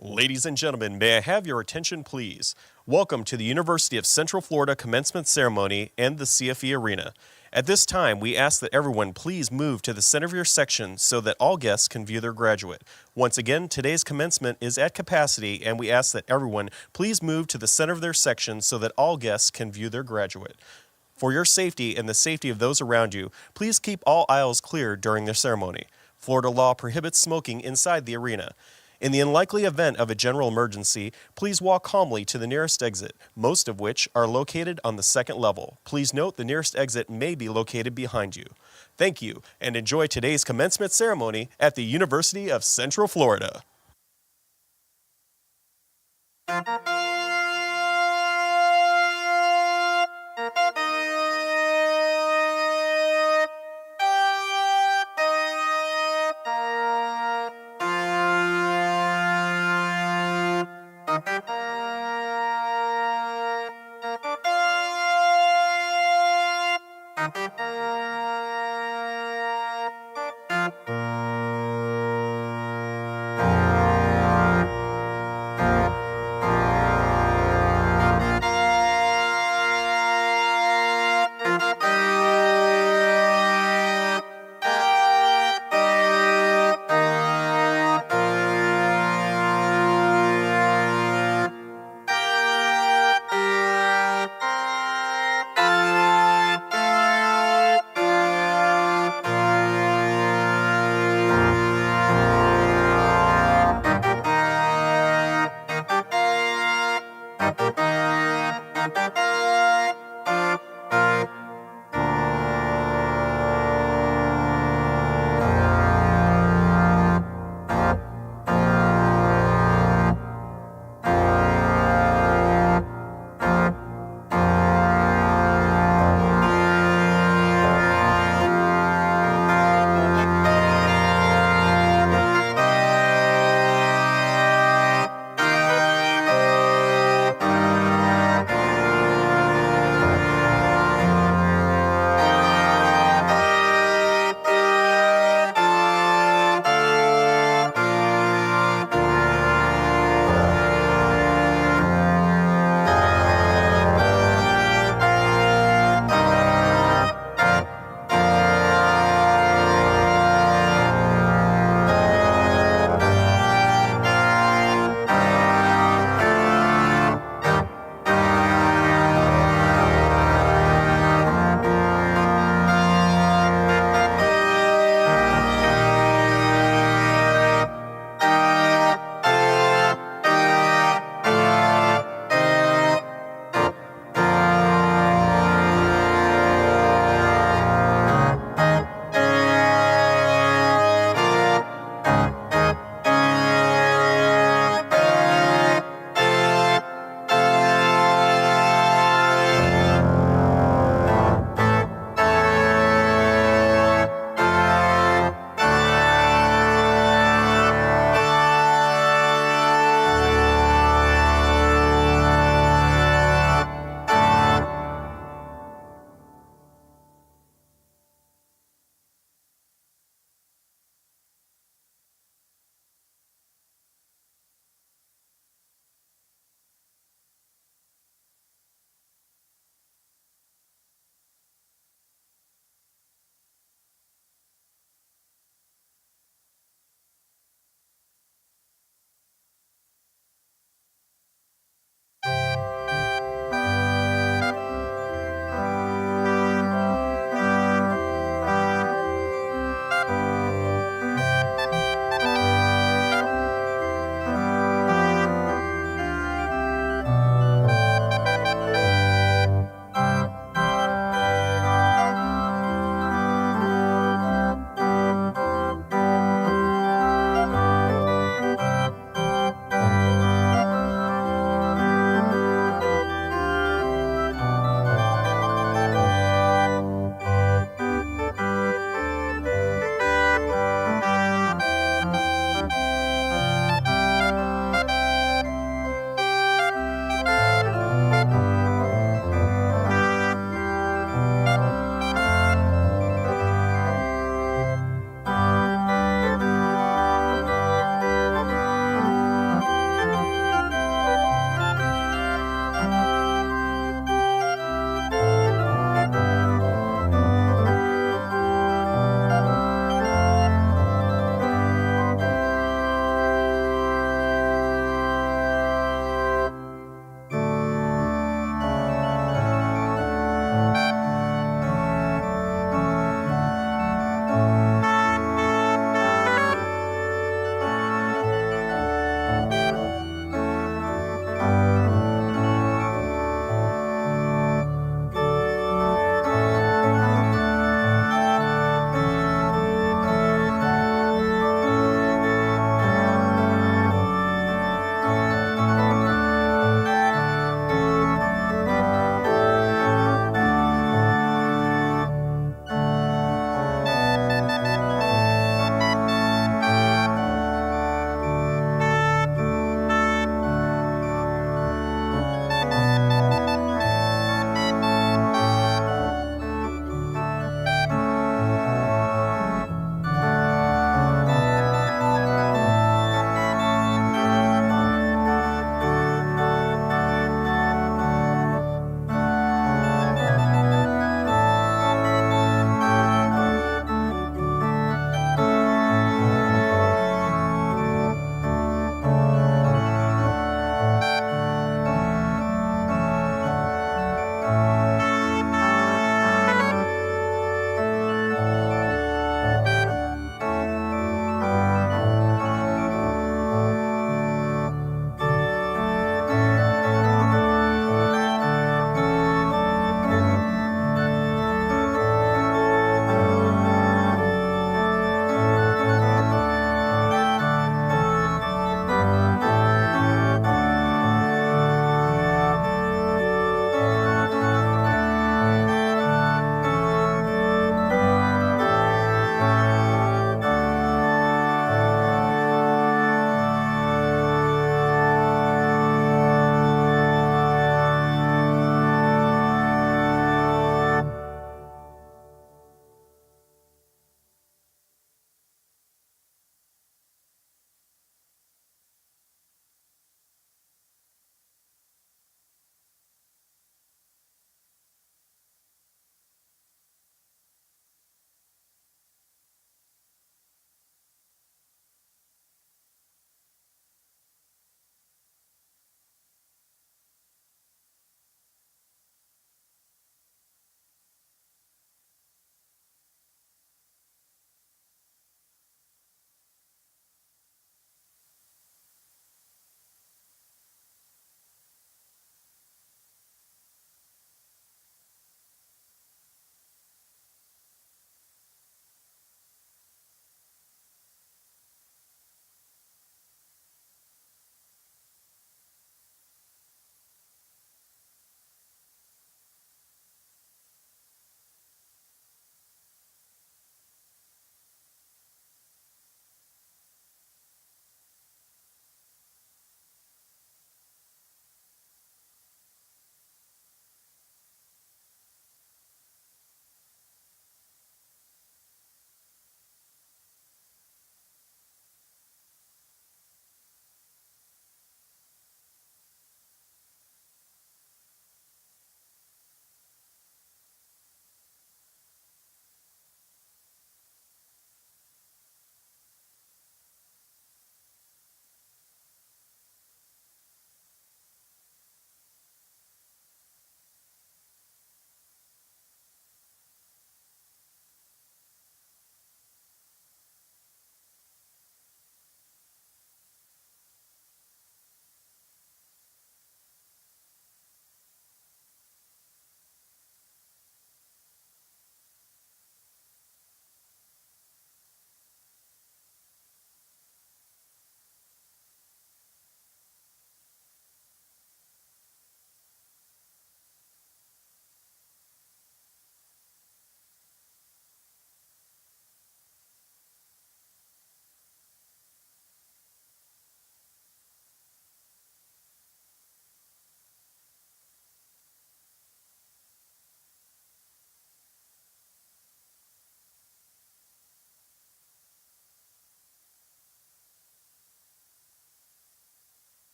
Ladies and gentlemen, may I have your attention, please? Welcome to the University of Central Florida Commencement Ceremony and the CFE Arena. At this time, we ask that everyone please move to the center of your section so that all guests can view their graduate. Once again, today's commencement is at capacity, and we ask that everyone please move to the center of their section so that all guests can view their graduate. For your safety and the safety of those around you, please keep all aisles clear during the ceremony. Florida law prohibits smoking inside the arena. In the unlikely event of a general emergency, please walk calmly to the nearest exit, most of which are located on the second level. Please note the nearest exit may be located behind you. Thank you, and enjoy today's commencement ceremony at the University of Central Florida.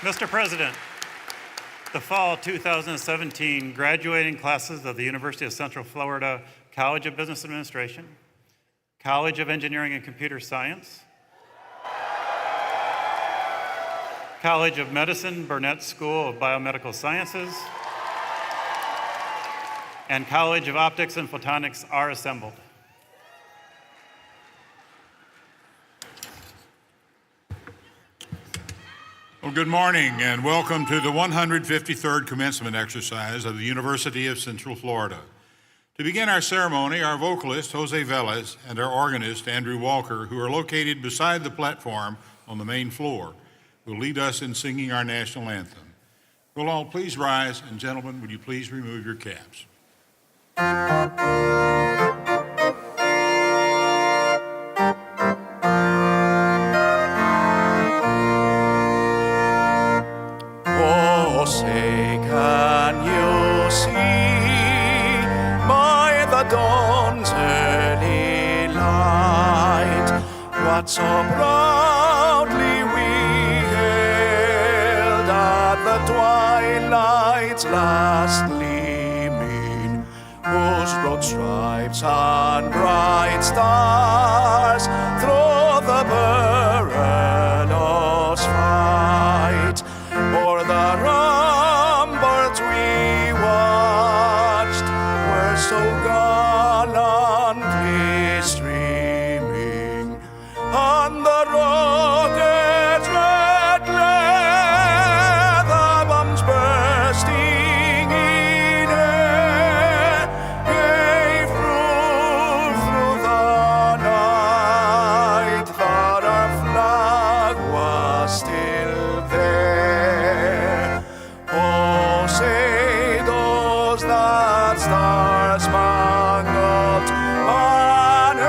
Mr. President, the fall 2017 graduating classes of the University of Central Florida College of Business Administration, College of Engineering and Computer Science, College of Medicine, Burnett School of Biomedical Sciences, and College of Optics and Photonics are assembled. Well, good morning and welcome to the 153rd commencement exercise of the University of Central Florida. To begin our ceremony, our vocalist, Jose Velas, and our organist, Andrew Walker, who are located beside the platform on the main floor, will lead us in singing our national anthem. Will all please rise, and gentlemen, would you please remove your caps? Oh, say can you see by the dawn's early light what so proudly we hailed at the twilight's last gleaming, whose broad stripes and bright stars through the perilous fight o'er the ramparts we watched were so gallantly streaming, and the rockets red glare, the bombs bursting in air, gave proof through the night that our flag was still there. Oh, say does that star-spangled banner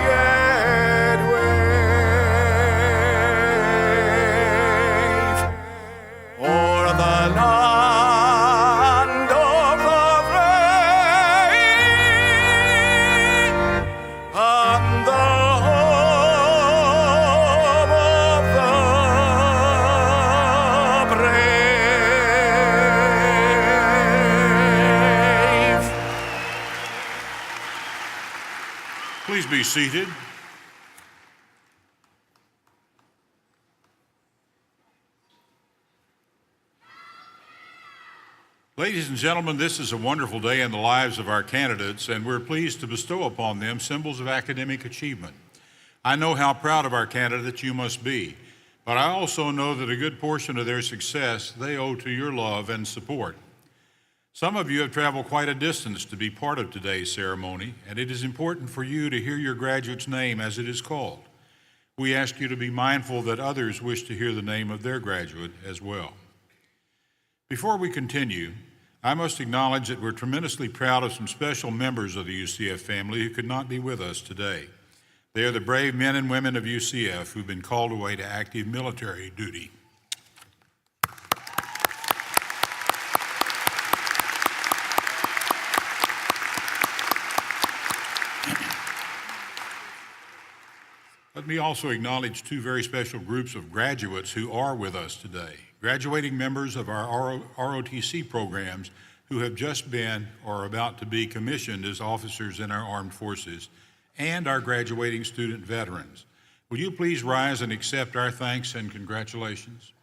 yet wave o'er the land of the brave and the home of the brave. Please be seated. Ladies and gentlemen, this is a wonderful day in the lives of our candidates, and we're pleased to bestow upon them symbols of academic achievement. I know how proud of our candidates you must be, but I also know that a good portion of their success they owe to your love and support. Some of you have traveled quite a distance to be part of today's ceremony, and it is important for you to hear your graduate's name as it is called. We ask you to be mindful that others wish to hear the name of their graduate as well. Before we continue, I must acknowledge that we're tremendously proud of some special members of the UCF family who could not be with us today. They are the brave men and women of UCF who've been called away to active military duty. Let me also acknowledge two very special groups of graduates who are with us today. Graduating members of our ROTC programs who have just been or are about to be commissioned as officers in our armed forces, and our graduating student veterans. Will you please rise and accept our thanks and congratulations?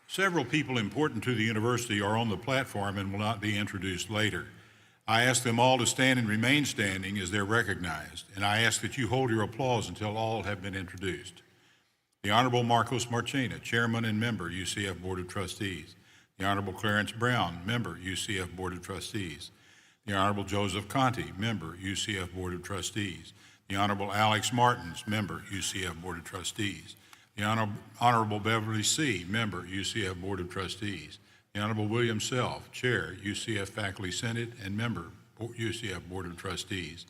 Several people important to the university are on the platform and will not be introduced later. I ask them all to stand and remain standing as they're recognized, and I ask that you hold your applause until all have been introduced. The Honorable Marcos Marchena, Chairman and Member, UCF Board of Trustees. The Honorable Clarence Brown, Member, UCF Board of Trustees. The Honorable Joseph Conti, Member, UCF Board of Trustees. The Honorable Alex Martins, Member, UCF Board of Trustees. The Honorable Beverly C., Member, UCF Board of Trustees. The Honorable William Self, Chair, UCF Faculty Senate and Member, UCF Board of Trustees.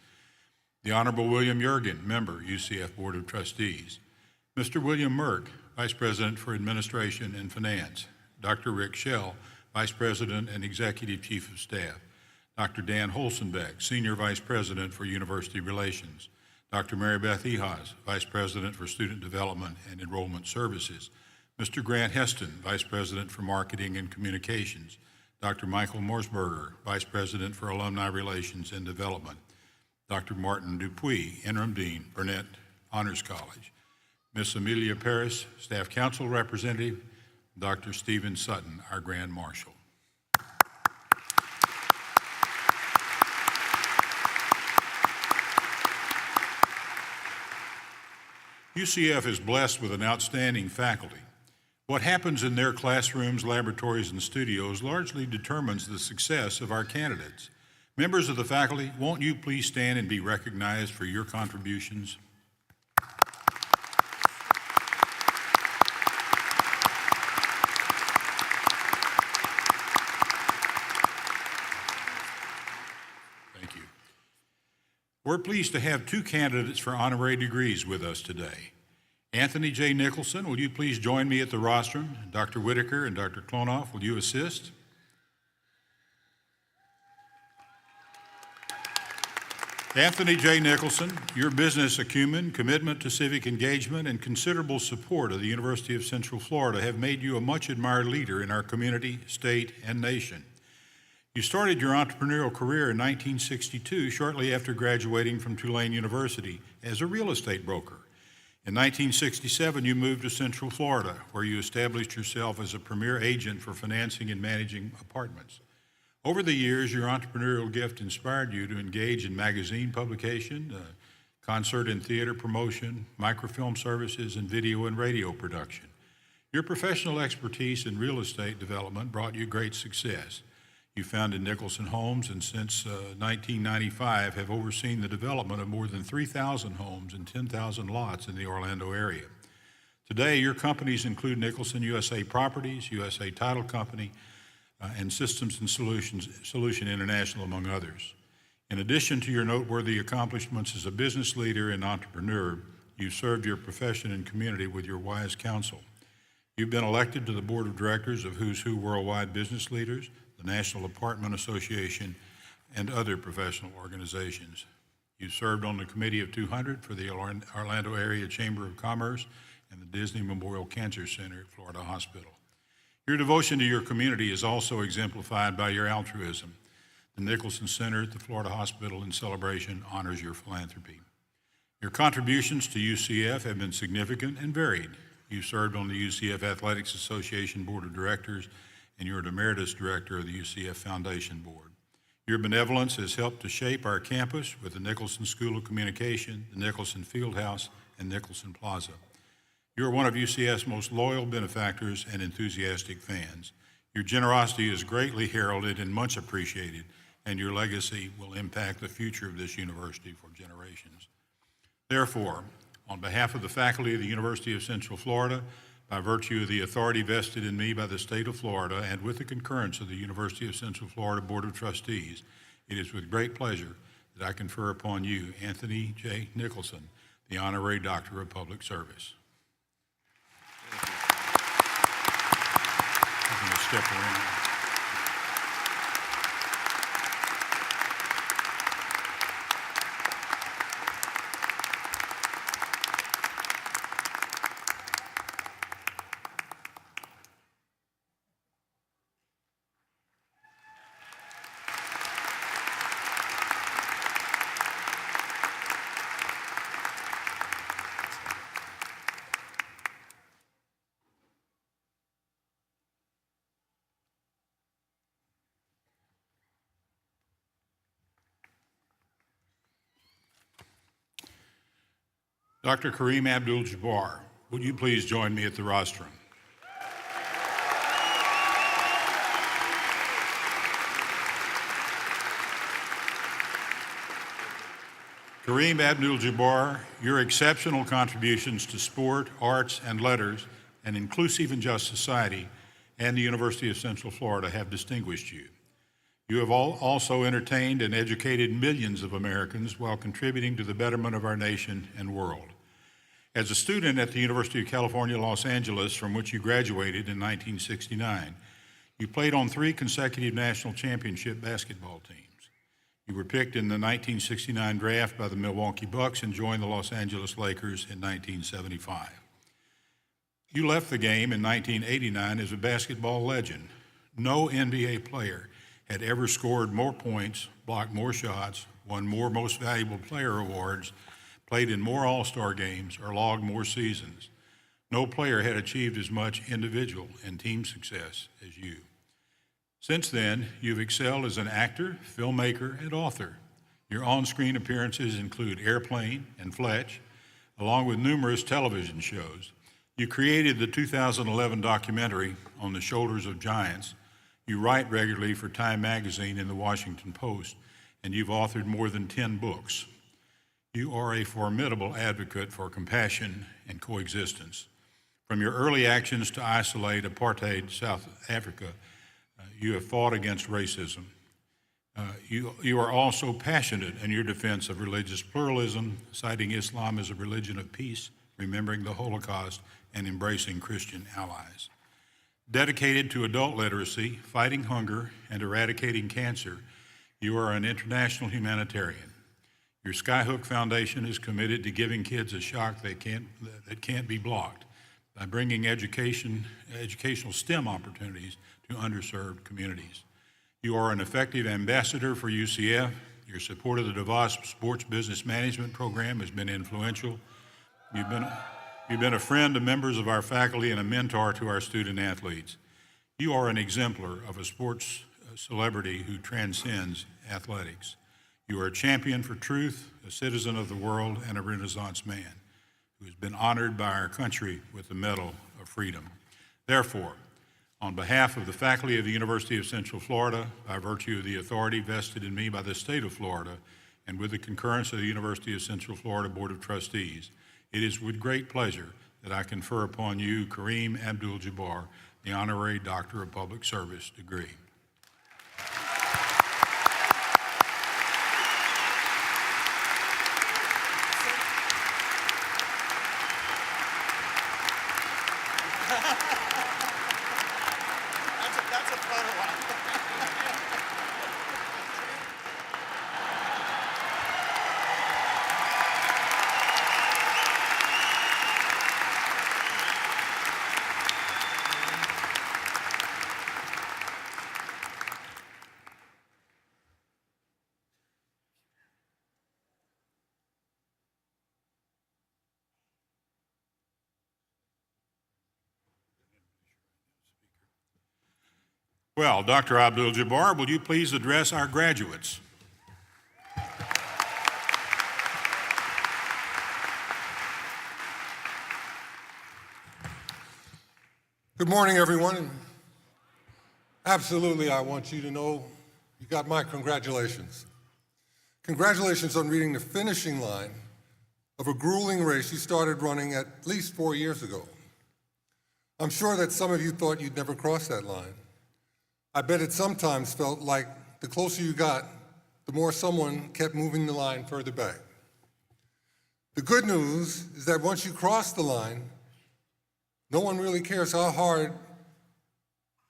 The Honorable William Yergin, Member, UCF Board of Trustees. Mr. William Merck, Vice President for Administration and Finance. Dr. Rick Schell, Vice President and Executive Chief of Staff. Dr. Dan Holzenbeck, Senior Vice President for University Relations. Dr. Mary Beth Ehas, Vice President for Student Development and Enrollment Services. Mr. Grant Heston, Vice President for Marketing and Communications. Dr. Michael Morsberger, Vice President for Alumni Relations and Development. Dr. Martin Dupuis, Interim Dean, Burnett Honors College. Ms. Amelia Paris, Staff Council Representative. Dr. Stephen Sutton, our Grand Marshal. UCF is blessed with an outstanding faculty. What happens in their classrooms, laboratories, and studios largely determines the success of our candidates. Members of the faculty, won't you please stand and be recognized for your contributions? Thank you. We're pleased to have two candidates for honorary degrees with us today. Anthony J. Nicholson, will you please join me at the rostrum? Dr. Whitaker and Dr. Klonoff, will you assist? Anthony J. Nicholson, your business acumen, commitment to civic engagement, and considerable support of the University of Central Florida have made you a much admired leader in our community, state, and nation. You started your entrepreneurial career in 1962, shortly after graduating from Tulane University, as a real estate broker. In 1967, you moved to Central Florida, where you established yourself as a premier agent for financing and managing apartments. Over the years, your entrepreneurial gift inspired you to engage in magazine publication, concert and theater promotion, microfilm services, and video and radio production. Your professional expertise in real estate development brought you great success. You founded Nicholson Homes and since 1995 have overseen the development of more than 3,000 homes and 10,000 lots in the Orlando area. Today, your companies include Nicholson USA Properties, USA Title Company, and Systems and Solution International, among others. In addition to your noteworthy accomplishments as a business leader and entrepreneur, you served your profession and community with your wise counsel. You've been elected to the board of directors of Who's Who Worldwide Business Leaders, the National Apartment Association, and other professional organizations. You served on the Committee of 200 for the Orlando Area Chamber of Commerce and the Disney Memorial Cancer Center at Florida Hospital. Your devotion to your community is also exemplified by your altruism. The Nicholson Center at the Florida Hospital in celebration honors your philanthropy. Your contributions to UCF have been significant and varied. You served on the UCF Athletics Association Board of Directors, and you're an emeritus director of the UCF Foundation Board. Your benevolence has helped to shape our campus with the Nicholson School of Communication, the Nicholson Fieldhouse, and Nicholson Plaza. You're one of UCF's most loyal benefactors and enthusiastic fans. Your generosity is greatly heralded and much appreciated, and your legacy will impact the future of this university for generations. Therefore, on behalf of the faculty of the University of Central Florida, by virtue of the authority vested in me by the state of Florida and with the concurrence of the University of Central Florida Board of Trustees, it is with great pleasure that I confer upon you, Anthony J. Nicholson, the Honorary Doctor of Public Service. I'm going to step around. Dr. Kareem Abdul-Jabbar, would you please join me at the rostrum? Kareem Abdul-Jabbar, your exceptional contributions to sport, arts, and letters, an inclusive and just society, and the University of Central Florida have distinguished you. You have also entertained and educated millions of Americans while contributing to the betterment of our nation and world. As a student at the University of California, Los Angeles, from which you graduated in 1969, you played on 3 consecutive national championship basketball teams. You were picked in the 1969 draft by the Milwaukee Bucks and joined the Los Angeles Lakers in 1975. You left the game in 1989 as a basketball legend. No NBA player had ever scored more points, blocked more shots, won more Most Valuable Player awards, played in more All-Star games, or logged more seasons. No player had achieved as much individual and team success as you. Since then, you've excelled as an actor, filmmaker, and author. Your on-screen appearances include Airplane and Fletch, along with numerous television shows. You created the 2011 documentary On the Shoulders of Giants. You write regularly for Time Magazine and the Washington Post, and you've authored more than 10 books. You are a formidable advocate for compassion and coexistence. From your early actions to isolate apartheid South Africa, you have fought against racism. You are also passionate in your defense of religious pluralism, citing Islam as a religion of peace, remembering the Holocaust, and embracing Christian allies. Dedicated to adult literacy, fighting hunger, and eradicating cancer, you are an international humanitarian. Your Skyhook Foundation is committed to giving kids a shock that can't be blocked by bringing educational STEM opportunities to underserved communities. You are an effective ambassador for UCF. Your support of the DeVos Sports Business Management Program has been influential. You've been a friend to members of our faculty and a mentor to our student athletes. You are an exemplar of a sports celebrity who transcends athletics. You are a champion for truth, a citizen of the world, and a Renaissance man who has been honored by our country with the Medal of Freedom. Therefore, on behalf of the faculty of the University of Central Florida, by virtue of the authority vested in me by the state of Florida, and with the concurrence of the University of Central Florida Board of Trustees, it is with great pleasure that I confer upon you, Kareem Abdul-Jabbar, the Honorary Doctor of Public Service degree. Well, Dr. Abdul-Jabbar, will you please address our graduates? Good morning, everyone. Absolutely, I want you to know you got my congratulations. Congratulations on reaching the finishing line of a grueling race you started running at least 4 years ago. I'm sure that some of you thought you'd never cross that line. I bet it sometimes felt like the closer you got, the more someone kept moving the line further back. The good news is that once you cross the line, no one really cares how hard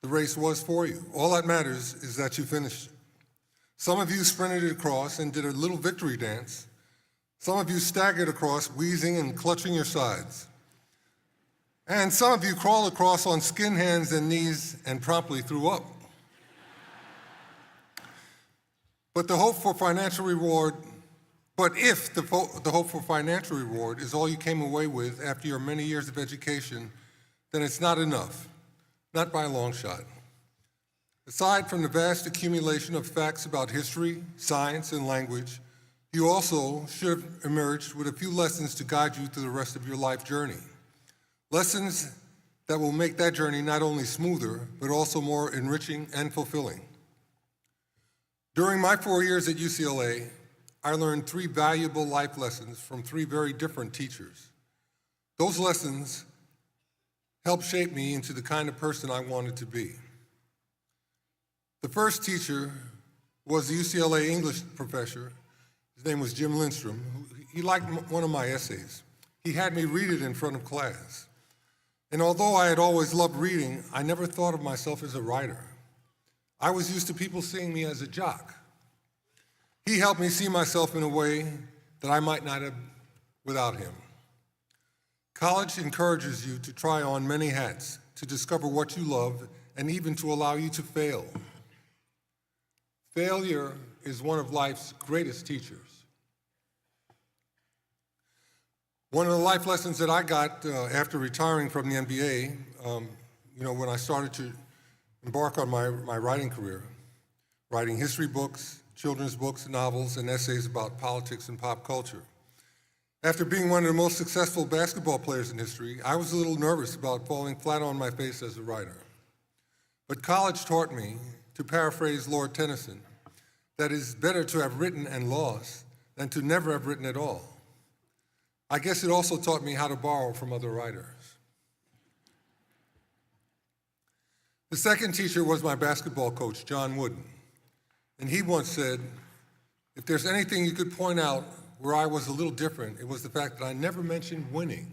the race was for you. All that matters is that you finished. Some of you sprinted across and did a little victory dance. Some of you staggered across, wheezing and clutching your sides. And some of you crawled across on skin hands and knees and promptly threw up. But if the hope for financial reward is all you came away with after your many years of education, then it's not enough, not by a long shot. Aside from the vast accumulation of facts about history, science, and language, you also should have emerged with a few lessons to guide you through the rest of your life journey. Lessons that will make that journey not only smoother, but also more enriching and fulfilling. During my 4 years at UCLA, I learned 3 valuable life lessons from 3 very different teachers. Those lessons helped shape me into the kind of person I wanted to be. The first teacher was the UCLA English professor. His name was Jim Lindstrom. He liked one of my essays. He had me read it in front of class. And although I had always loved reading, I never thought of myself as a writer. I was used to people seeing me as a jock. He helped me see myself in a way that I might not have without him. College encourages you to try on many hats, to discover what you love, and even to allow you to fail. Failure is one of life's greatest teachers. One of the life lessons that I got after retiring from the NBA, when I started to embark on my writing career, writing history books, children's books, novels, and essays about politics and pop culture. After being one of the most successful basketball players in history, I was a little nervous about falling flat on my face as a writer. But college taught me, to paraphrase Lord Tennyson, that it is better to have written and lost than to never have written at all. I guess it also taught me how to borrow from other writers. The second teacher was my basketball coach, John Wooden. And he once said, if there's anything you could point out where I was a little different, it was the fact that I never mentioned winning.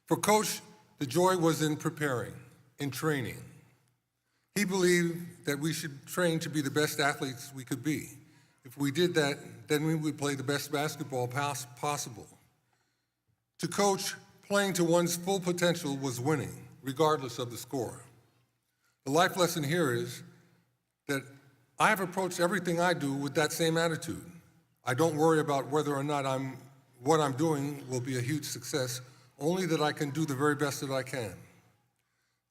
For Coach, the joy was in preparing, in training. He believed that we should train to be the best athletes we could be. If we did that, then we would play the best basketball possible. To Coach, playing to one's full potential was winning, regardless of the score. The life lesson here is that I have approached everything I do with that same attitude. I don't worry about whether or not what I'm doing will be a huge success, only that I can do the very best that I can.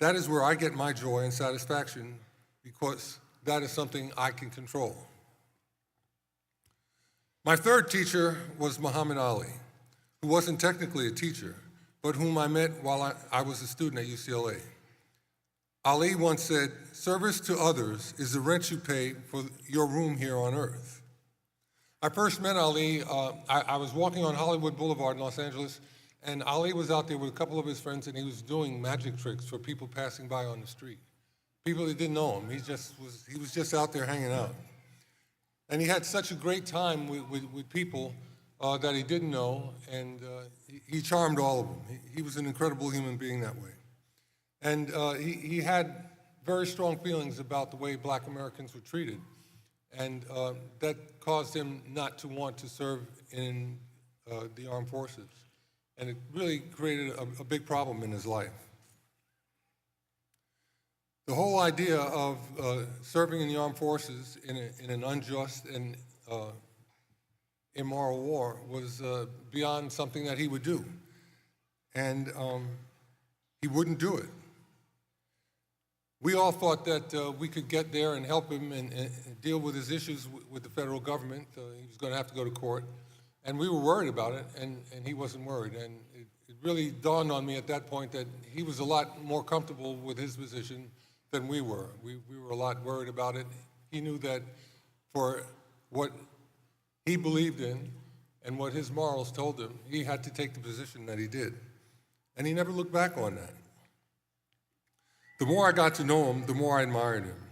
That is where I get my joy and satisfaction, because that is something I can control. My third teacher was Muhammad Ali, who wasn't technically a teacher, but whom I met while I was a student at UCLA. Ali once said, "Service to others is the rent you pay for your room here on earth." I first met Ali, I was walking on Hollywood Boulevard in Los Angeles, and Ali was out there with a couple of his friends, and he was doing magic tricks for people passing by on the street. People that didn't know him, he was just out there hanging out. And he had such a great time with people that he didn't know, and he charmed all of them. He was an incredible human being that way. And he had very strong feelings about the way Black Americans were treated, and that caused him not to want to serve in the armed forces. And it really created a big problem in his life. The whole idea of serving in the armed forces in an unjust and immoral war was beyond something that he would do. And he wouldn't do it. We all thought that we could get there and help him and deal with his issues with the federal government. He was going to have to go to court. And we were worried about it, and he wasn't worried. And it really dawned on me at that point that he was a lot more comfortable with his position than we were. We were a lot worried about it. He knew that for what he believed in and what his morals told him, he had to take the position that he did. And he never looked back on that. The more I got to know him, the more I admired him.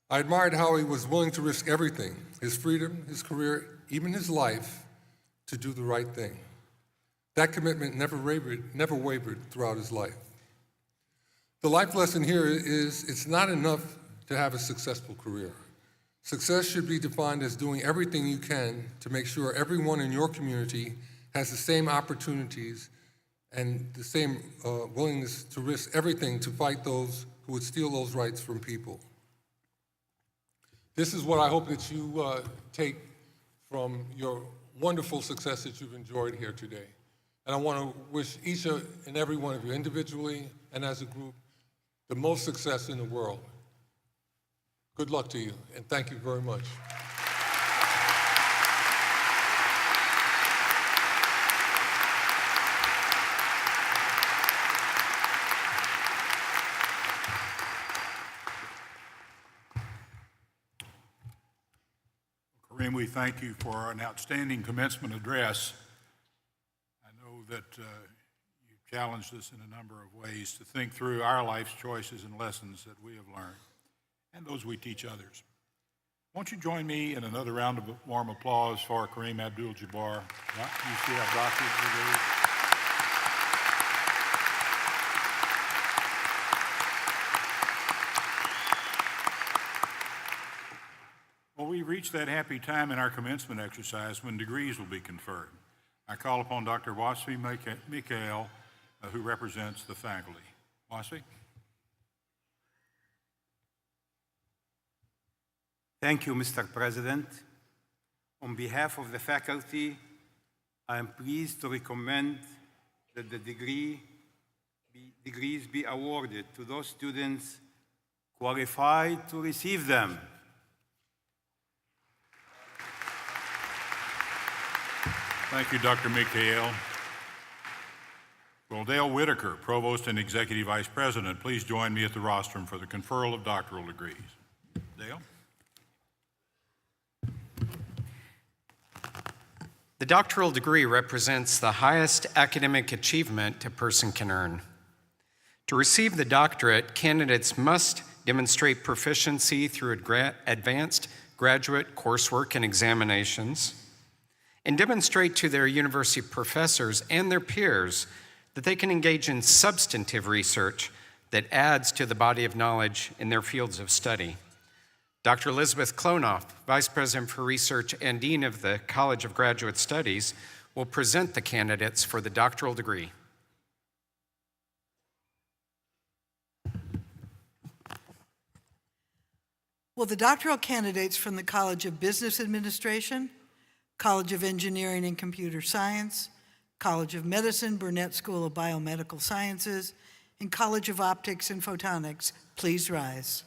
I admired how he was willing to risk everything, his freedom, his career, even his life, to do the right thing. That commitment never wavered throughout his life. The life lesson here is it's not enough to have a successful career. Success should be defined as doing everything you can to make sure everyone in your community has the same opportunities and the same willingness to risk everything to fight those who would steal those rights from people. This is what I hope that you take from your wonderful success that you've enjoyed here today. And I want to wish each and every one of you, individually and as a group, the most success in the world. Good luck to you, and thank you very much. Kareem, we thank you for an outstanding commencement address. I know that you've challenged us in a number of ways to think through our life's choices and lessons that we have learned, and those we teach others. Won't you join me in another round of warm applause for Kareem Abdul-Jabbar, UCF Doctorate degree. Well, we reached that happy time in our commencement exercise when degrees will be conferred. I call upon Dr. Wasfi Mikhail, who represents the faculty. Wasfi? Thank you, Mr. President. On behalf of the faculty, I am pleased to recommend that the degrees be awarded to those students qualified to receive them. Thank you, Dr. Mikhail. Will Dale Whitaker, Provost and Executive Vice President, please join me at the rostrum for the conferral of doctoral degrees. Dale? The doctoral degree represents the highest academic achievement a person can earn. To receive the doctorate, candidates must demonstrate proficiency through advanced graduate coursework and examinations, and demonstrate to their university professors and their peers that they can engage in substantive research that adds to the body of knowledge in their fields of study. Dr. Elizabeth Klonoff, Vice President for Research and Dean of the College of Graduate Studies, will present the candidates for the doctoral degree. Will the doctoral candidates from the College of Business Administration, College of Engineering and Computer Science, College of Medicine, Burnett School of Biomedical Sciences, and College of Optics and Photonics please rise?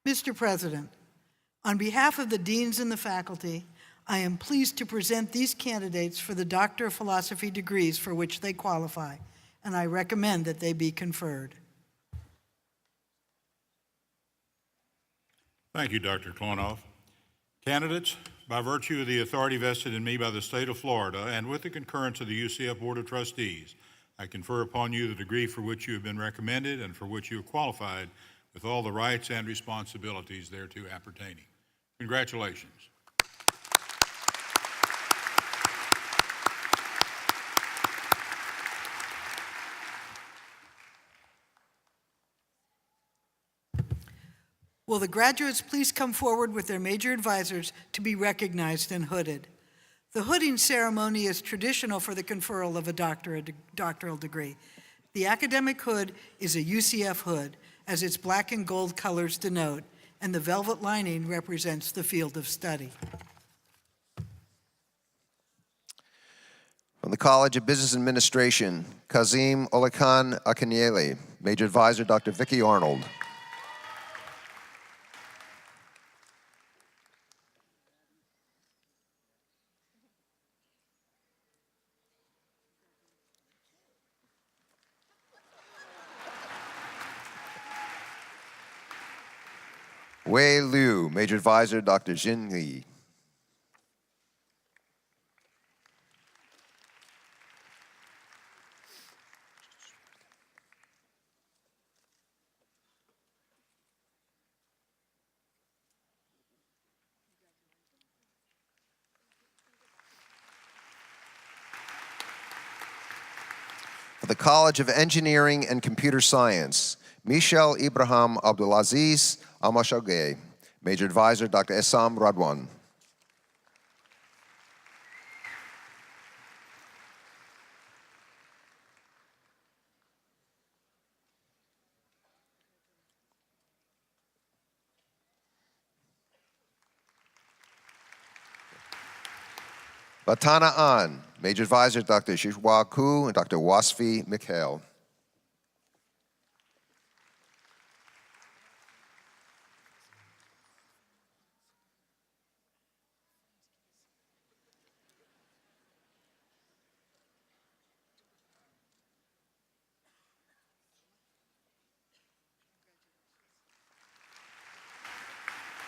Mr. President, on behalf of the deans and the faculty, I am pleased to present these candidates for the Doctor of Philosophy degrees for which they qualify, and I recommend that they be conferred. Thank you, Dr. Klonoff. Candidates, by virtue of the authority vested in me by the state of Florida and with the concurrence of the UCF Board of Trustees, I confer upon you the degree for which you have been recommended and for which you have qualified with all the rights and responsibilities thereto appertaining. Congratulations. Will the graduates please come forward with their major advisors to be recognized and hooded? The hooding ceremony is traditional for the conferral of a doctoral degree. The academic hood is a UCF hood, as its black and gold colors denote, and the velvet lining represents the field of study. From the College of Business Administration, Kazim Olakan Akinyele, Major Advisor Dr. Vicki Arnold. Wei Liu, Major Advisor Dr. Jin Li. For the College of Engineering and Computer Science, Michel Ibrahim Abdulaziz Amashogay, Major Advisor Dr. Essam Radwan. Latana An, Major Advisor Dr. Shishwa Ku and Dr. Wasfi Mikhail.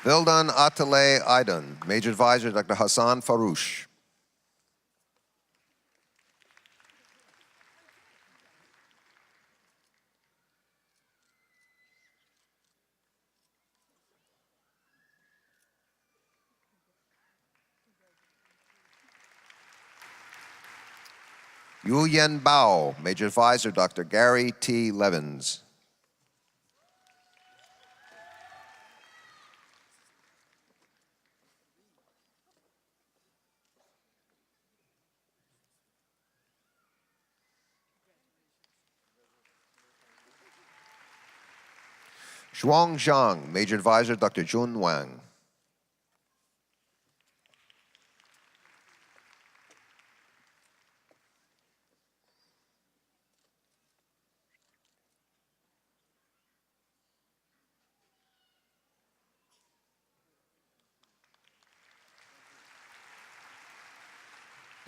Vildan Atalay Aidan, Major Advisor Dr. Hassan Farouche. Yu Yen Bao, Major Advisor Dr. Gary T. Levins. Zhuang Zhang, Major Advisor Dr. Jun Wang.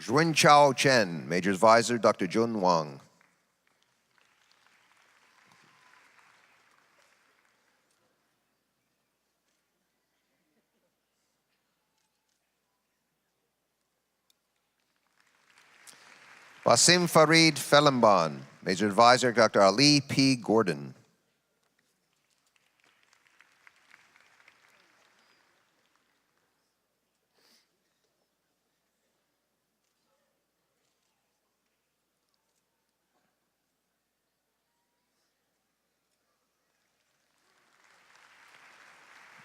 Jun Chao Chen, Major Advisor Dr. Jun Wang. Wasim Farid Felimban, Major Advisor Dr. Ali P. Gordon.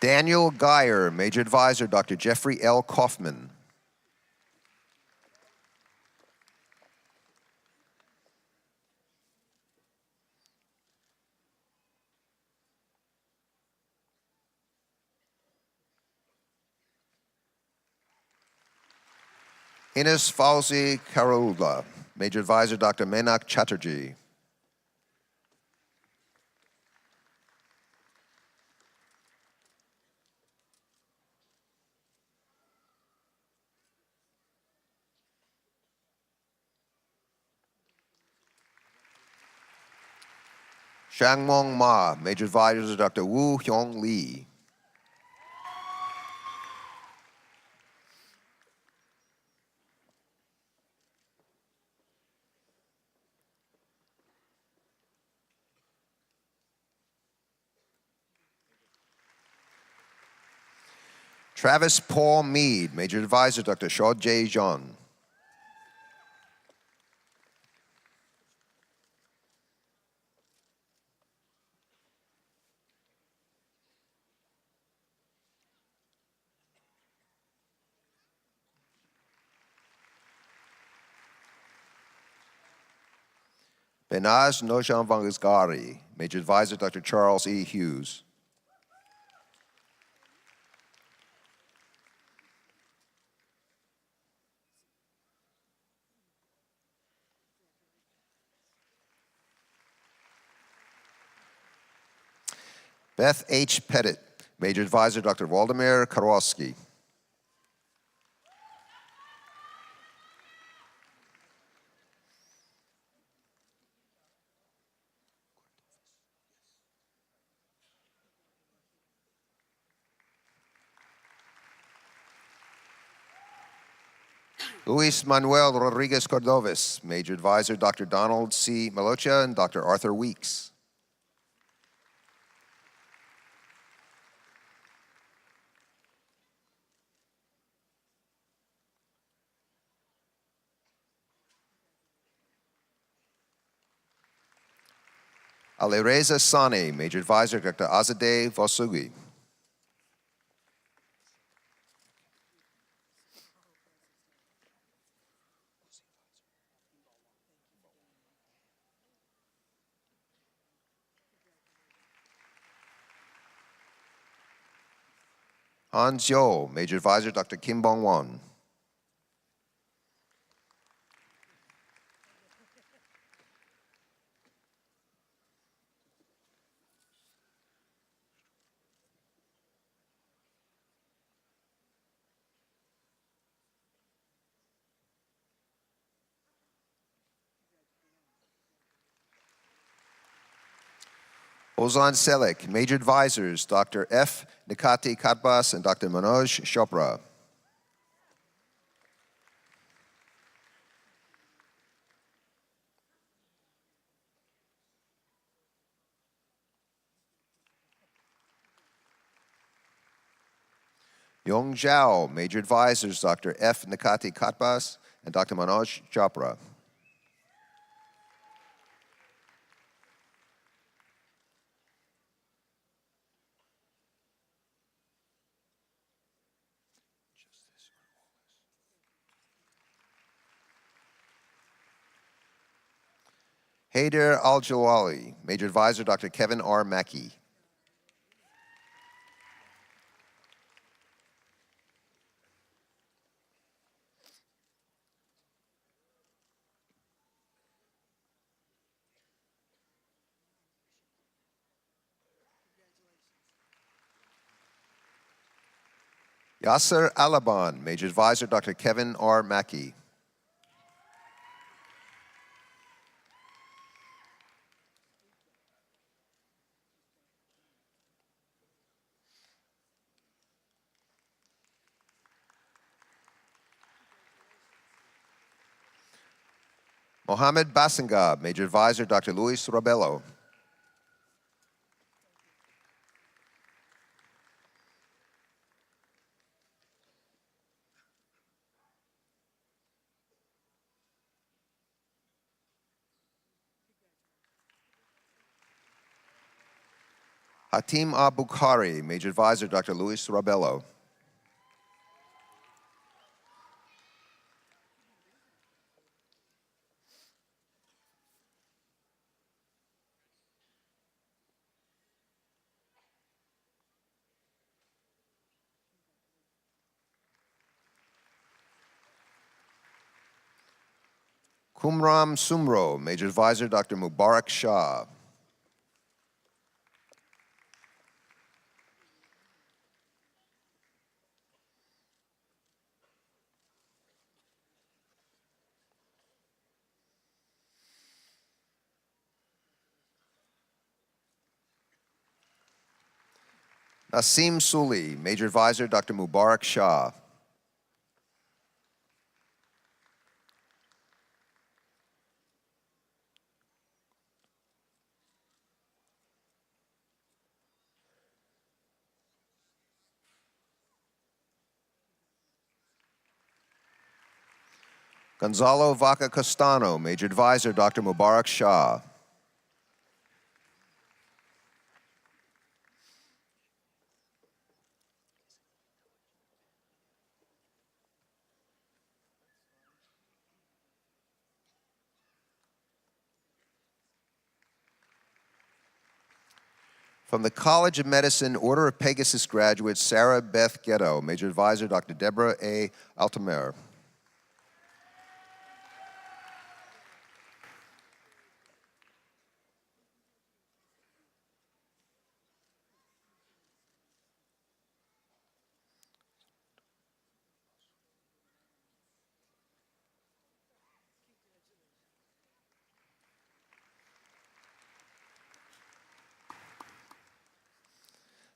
Daniel Geyer, Major Advisor Dr. Jeffrey L. Kaufman. Ines Fauzi Karula, Major Advisor Dr. Menak Chatterjee. Shangmong Ma, Major Advisor Dr. Woo Hyung Lee. Travis Paul Mead, Major Advisor Dr. Shaw J. John. Benaz Nojan Vangasgari, Major Advisor Dr. Charles E. Hughes. Beth H. Pettit, Major Advisor Dr. Waldemar Karowski. Luis Manuel Rodriguez Cordovez, Major Advisor Dr. Donald C. Malocha and Dr. Arthur Weeks. Alireza Sani, Major Advisor Dr. Azadeh Vosugi. Hans Yo, Major Advisor Dr. Kim Bong Won. Ozan Selek, Major Advisors Dr. F. Nikati Katbas and Dr. Manoj Chopra. Yong Zhao, Major Advisors Dr. F. Nikati Katbas and Dr. Manoj Chopra. Haider Al-Jalali, Major Advisor Dr. Kevin R. Mackey. Yasser Alaban, Major Advisor Dr. Kevin R. Mackey. Mohammed Basengab, Major Advisor Dr. Luis Rabello. Hatim Abukhari, Major Advisor Dr. Luis Rabello. Kumram Sumro, Major Advisor Dr. Mubarak Shah. Nasim Suli, Major Advisor Dr. Mubarak Shah. Gonzalo Vaca Castano, Major Advisor Dr. Mubarak Shah. From the College of Medicine, Order of Pegasus graduate Sarah Beth Ghetto, Major Advisor Dr. Deborah A. Altamer.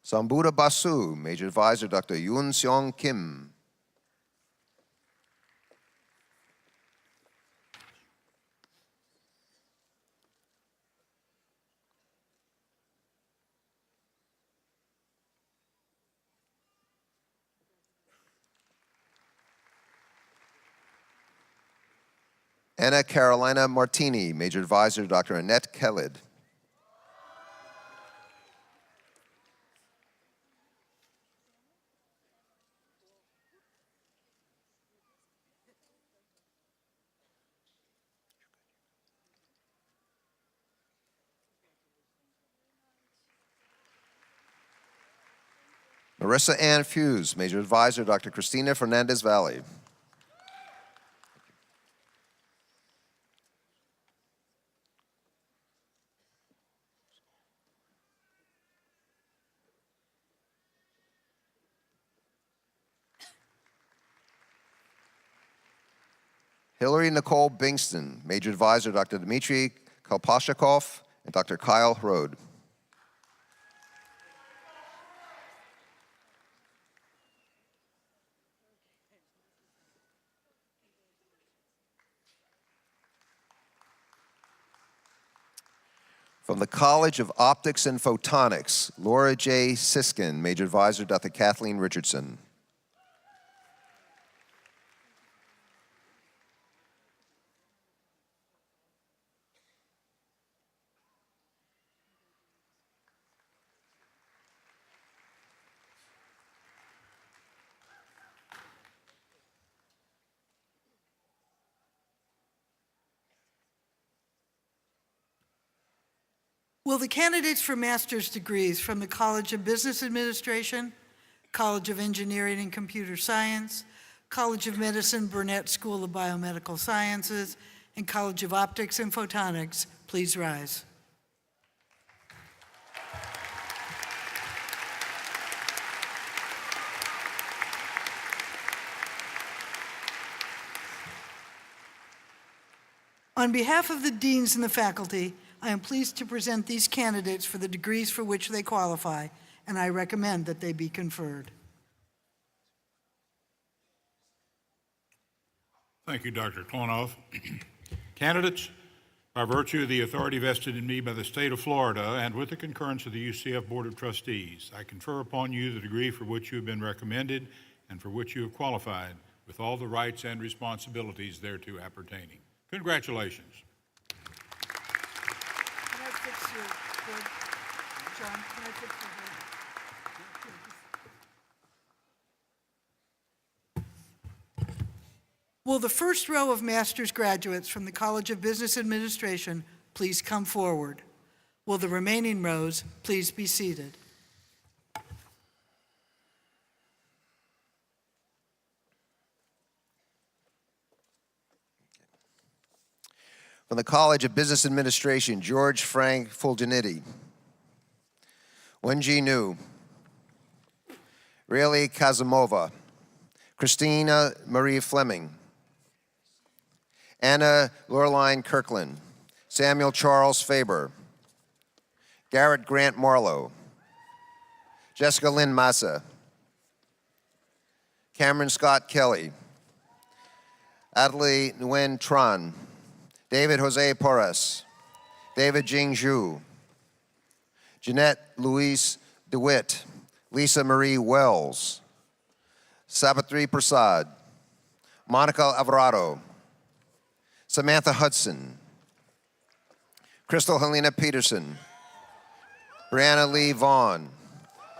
Sambuda Basu, Major Advisor Dr. Yoon Seong Kim. Anna Carolina Martini, Major Advisor Dr. Annette Kellid. Marissa Ann Fuse, Major Advisor Dr. Christina Fernandez Valley. Hillary Nicole Bingston, Major Advisor Dr. Dmitry Kolpashikov and Dr. Kyle Hrode. From the College of Optics and Photonics, Laura J. Siskin, Major Advisor Dr. Kathleen Richardson. Will the candidates for master's degrees from the College of Business Administration, College of Engineering and Computer Science, College of Medicine, Burnett School of Biomedical Sciences, and College of Optics and Photonics please rise? On behalf of the deans and the faculty, I am pleased to present these candidates for the degrees for which they qualify, and I recommend that they be conferred. Thank you, Dr. Klonoff. Candidates, by virtue of the authority vested in me by the state of Florida and with the concurrence of the UCF Board of Trustees, I confer upon you the degree for which you have been recommended and for which you have qualified, with all the rights and responsibilities thereto appertaining. Congratulations. Can I fix your cord? John, can I fix your cord? Will the first row of master's graduates from the College of Business Administration please come forward? Will the remaining rows please be seated? From the College of Business Administration, George Frank Fulgenetti. Wenji Nu. Rayleigh Kazimova. Christina Marie Fleming. Anna Loreline Kirkland. Samuel Charles Faber. Garrett Grant Marlowe. Jessica Lynn Massa. Cameron Scott Kelly. Adelaide Nguyen Tran. David Jose Porras. David Jing Zhu. Jeanette Louise DeWitt. Lisa Marie Wells. Sabitri Prasad. Monica Alvarado. Samantha Hudson. Crystal Helena Peterson. Brianna Lee Vaughn.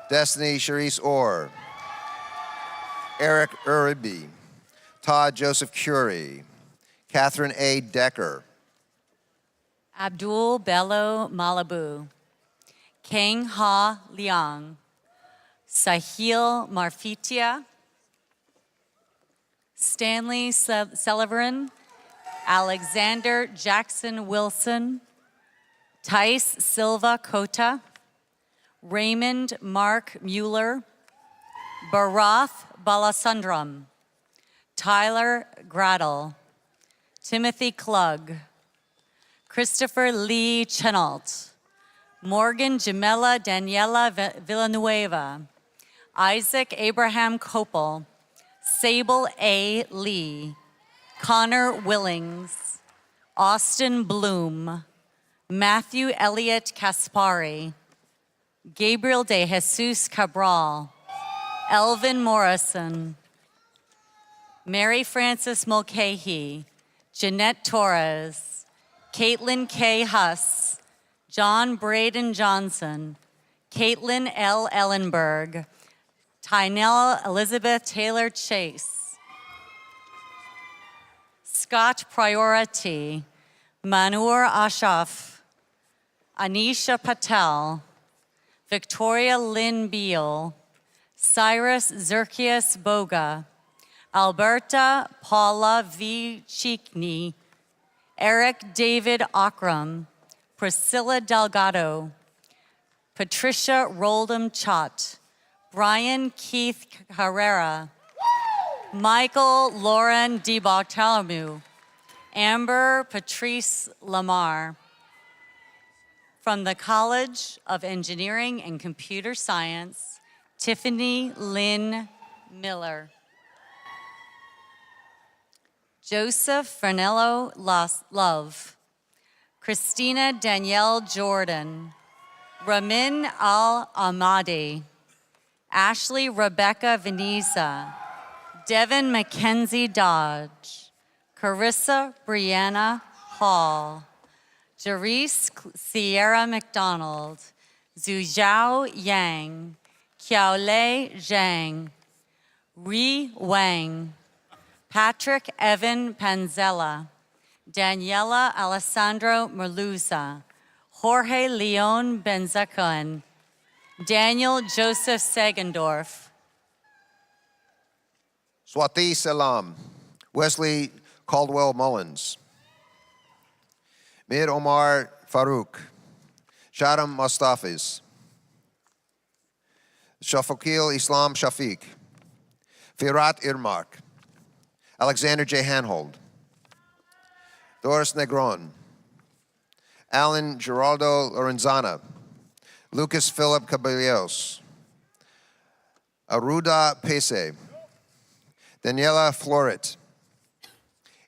Destiny Charisse Orr. Eric Uribe. Todd Joseph Curie. Catherine A. Decker. Abdul Bello Malibu. Kang Ha Liang. Sahil Marfitia. Stanley Sullivan. Alexander Jackson Wilson. Tice Silva Cota. Raymond Mark Mueller. Bharath Balasundram. Tyler Gradle. Timothy Klug. Christopher Lee Chenault. Morgan Jamela Daniela Villanueva. Isaac Abraham Copel. Sable A. Lee. Connor Willings. Austin Bloom. Matthew Elliott Kaspari. Gabriel de Jesus Cabral. Elvin Morrison. Mary Frances Mulcahy. Jeanette Torres. Caitlin K. Huss. John Braden Johnson. Caitlin L. Ellenberg. Tynell Elizabeth Taylor Chase. Scott Priority. Manur Ashaf. Anisha Patel. Victoria Lynn Beal. Cyrus Zerkius Boga. Alberta Paula V. Chikni. Eric David Akram. Priscilla Delgado. Patricia Roldham Chott. Brian Keith Herrera. Michael Lauren D. Bartholomew. Amber Patrice Lamar. From the College of Engineering and Computer Science, Tiffany Lynn Miller. Joseph Fernello Love. Christina Danielle Jordan. Ramin Al-Ahmadi. Ashley Rebecca Veniza. Devin Mackenzie Dodge. Carissa Brianna Hall. Jerice Sierra McDonald. Zhujiao Yang. Qiaolei Zhang. Ri Wang. Patrick Evan Panzella. Daniela Alessandro Merluza. Jorge Leon Benzacon, Daniel Joseph Sagendorf, Swati Salam, Wesley Caldwell Mullins, Mir Omar Farouk, Shadam Mustafis, Shafakil Islam Shafiq, Firat Irmak, Alexander J. Hanhold, Doris Negron, Alan Geraldo Lorenzana, Lucas Philip Caballeros, Aruda Pese, Daniela Floret,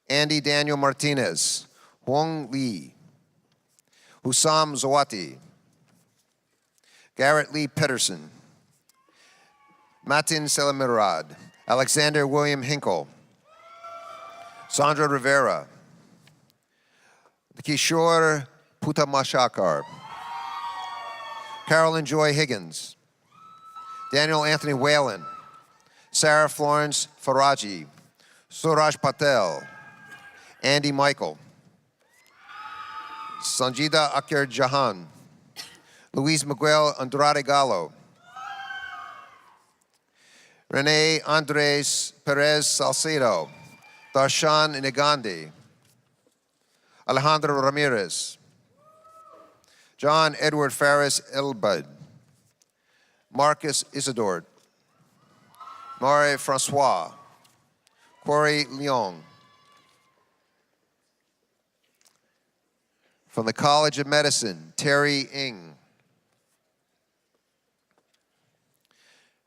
Andy Daniel Martinez, Huang Li, Hussam Zawati, Garrett Lee Pedersen, Matin Selamirad, Alexander William Hinkle, Sandra Rivera, Kishore Putamashakar, Carolyn Joy Higgins, Daniel Anthony Whalen, Sarah Florence Faraji, Suraj Patel, Andy Michael, Sanjida Akir Jahan, Luis Miguel Andrade Gallo, Rene Andres Perez Salcedo, Darshan Negandi, Alejandro Ramirez, John Edward Farris Elbud, Marcus Isidore, Marie Francois, Corey Leong. From the College of Medicine, Terry Ng.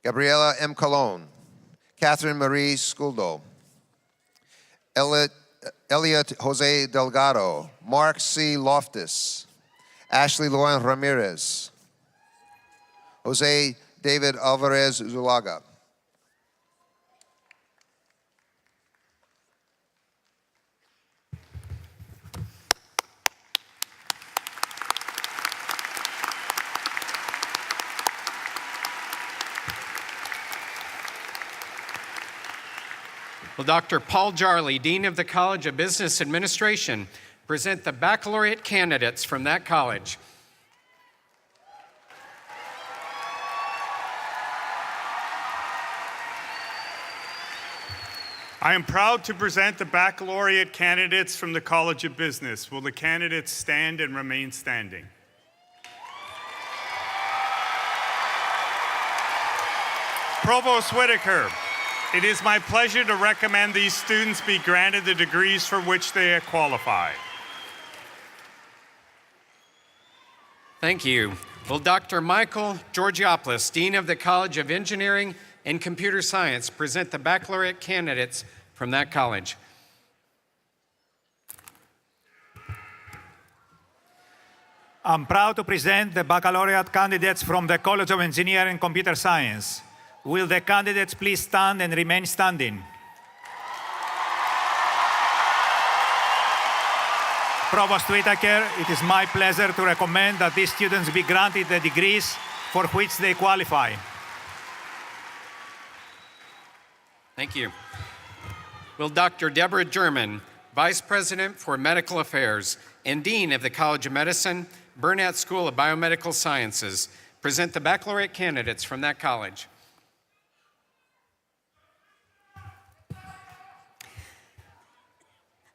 Gabriela M. Colon, Catherine Marie Sculdo, Elliot Jose Delgado, Mark C. Loftus, Ashley Lauren Ramirez, Jose David Alvarez Zulaga. Will Dr. Paul Jarley, Dean of the College of Business Administration, present the baccalaureate candidates from that college? I am proud to present the baccalaureate candidates from the College of Business. Will the candidates stand and remain standing? Provost Whitaker, it is my pleasure to recommend these students be granted the degrees for which they qualify. Thank you. Will Dr. Michael Georgiopoulos, Dean of the College of Engineering and Computer Science, present the baccalaureate candidates from that college? I'm proud to present the baccalaureate candidates from the College of Engineering and Computer Science. Will the candidates please stand and remain standing? Provost Whitaker, it is my pleasure to recommend that these students be granted the degrees for which they qualify. Thank you. Will Dr. Deborah German, Vice President for Medical Affairs and Dean of the College of Medicine, Burnett School of Biomedical Sciences, present the baccalaureate candidates from that college?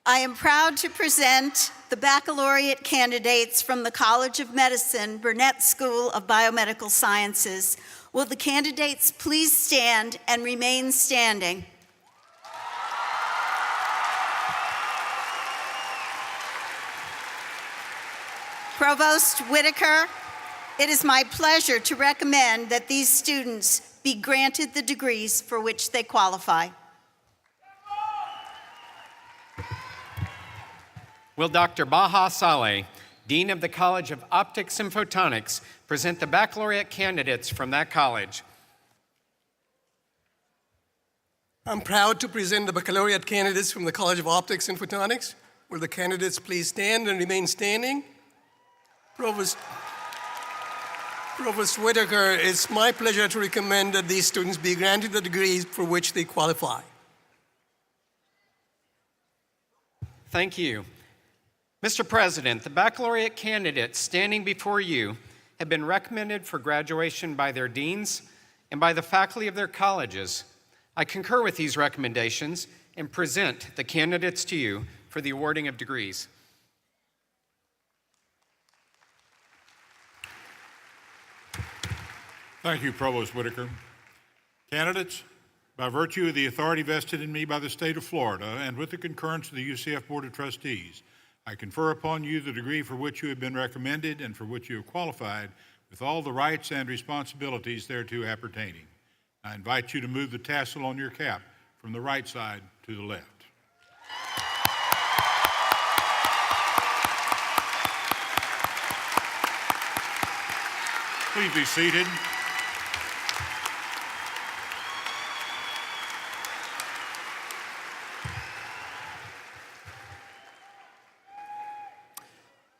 I am proud to present the baccalaureate candidates from the College of Medicine, Burnett School of Biomedical Sciences. Will the candidates please stand and remain standing? Provost Whitaker, it is my pleasure to recommend that these students be granted the degrees for which they qualify. Will Dr. Baha Saleh, Dean of the College of Optics and Photonics, present the baccalaureate candidates from that college? I'm proud to present the baccalaureate candidates from the College of Optics and Photonics. Will the candidates please stand and remain standing? Provost Whitaker, it's my pleasure to recommend that these students be granted the degrees for which they qualify. Thank you. Mr. President, the baccalaureate candidates standing before you have been recommended for graduation by their deans and by the faculty of their colleges. I concur with these recommendations and present the candidates to you for the awarding of degrees. Thank you, Provost Whitaker. Candidates, by virtue of the authority vested in me by the state of Florida and with the concurrence of the UCF Board of Trustees, I confer upon you the degree for which you have been recommended and for which you have qualified with all the rights and responsibilities thereto appertaining. I invite you to move the tassel on your cap from the right side to the left. Please be seated.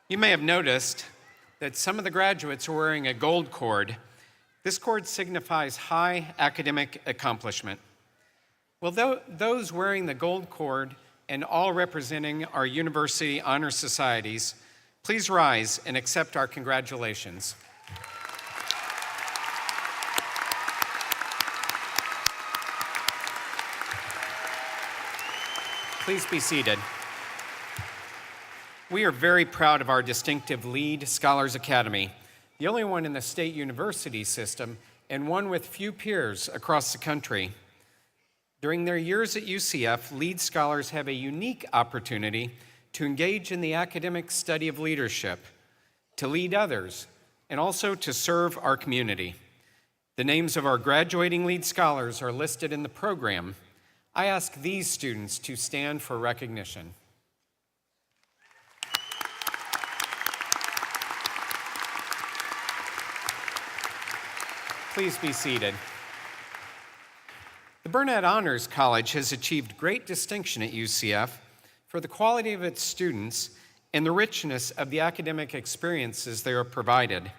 You may have noticed that some of the graduates are wearing a gold cord. This cord signifies high academic accomplishment. Well, those wearing the gold cord and all representing our university honor societies, please rise and accept our congratulations. Please be seated. We are very proud of our distinctive LEAD Scholars Academy, the only one in the state university system and one with few peers across the country. During their years at UCF, LEAD scholars have a unique opportunity to engage in the academic study of leadership, to lead others, and also to serve our community. The names of our graduating LEAD scholars are listed in the program. I ask these students to stand for recognition. Please be seated. The Burnett Honors College has achieved great distinction at UCF for the quality of its students and the richness of the academic experiences they are provided.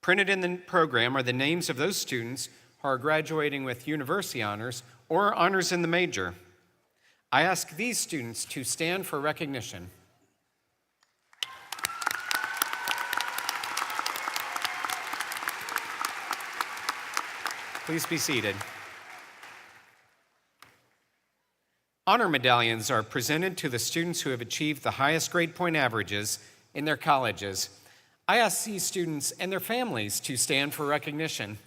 Printed in the program are the names of those students who are graduating with university honors or honors in the major. I ask these students to stand for recognition. Please be seated. Honor medallions are presented to the students who have achieved the highest grade point averages in their colleges. I ask these students and their families to stand for recognition.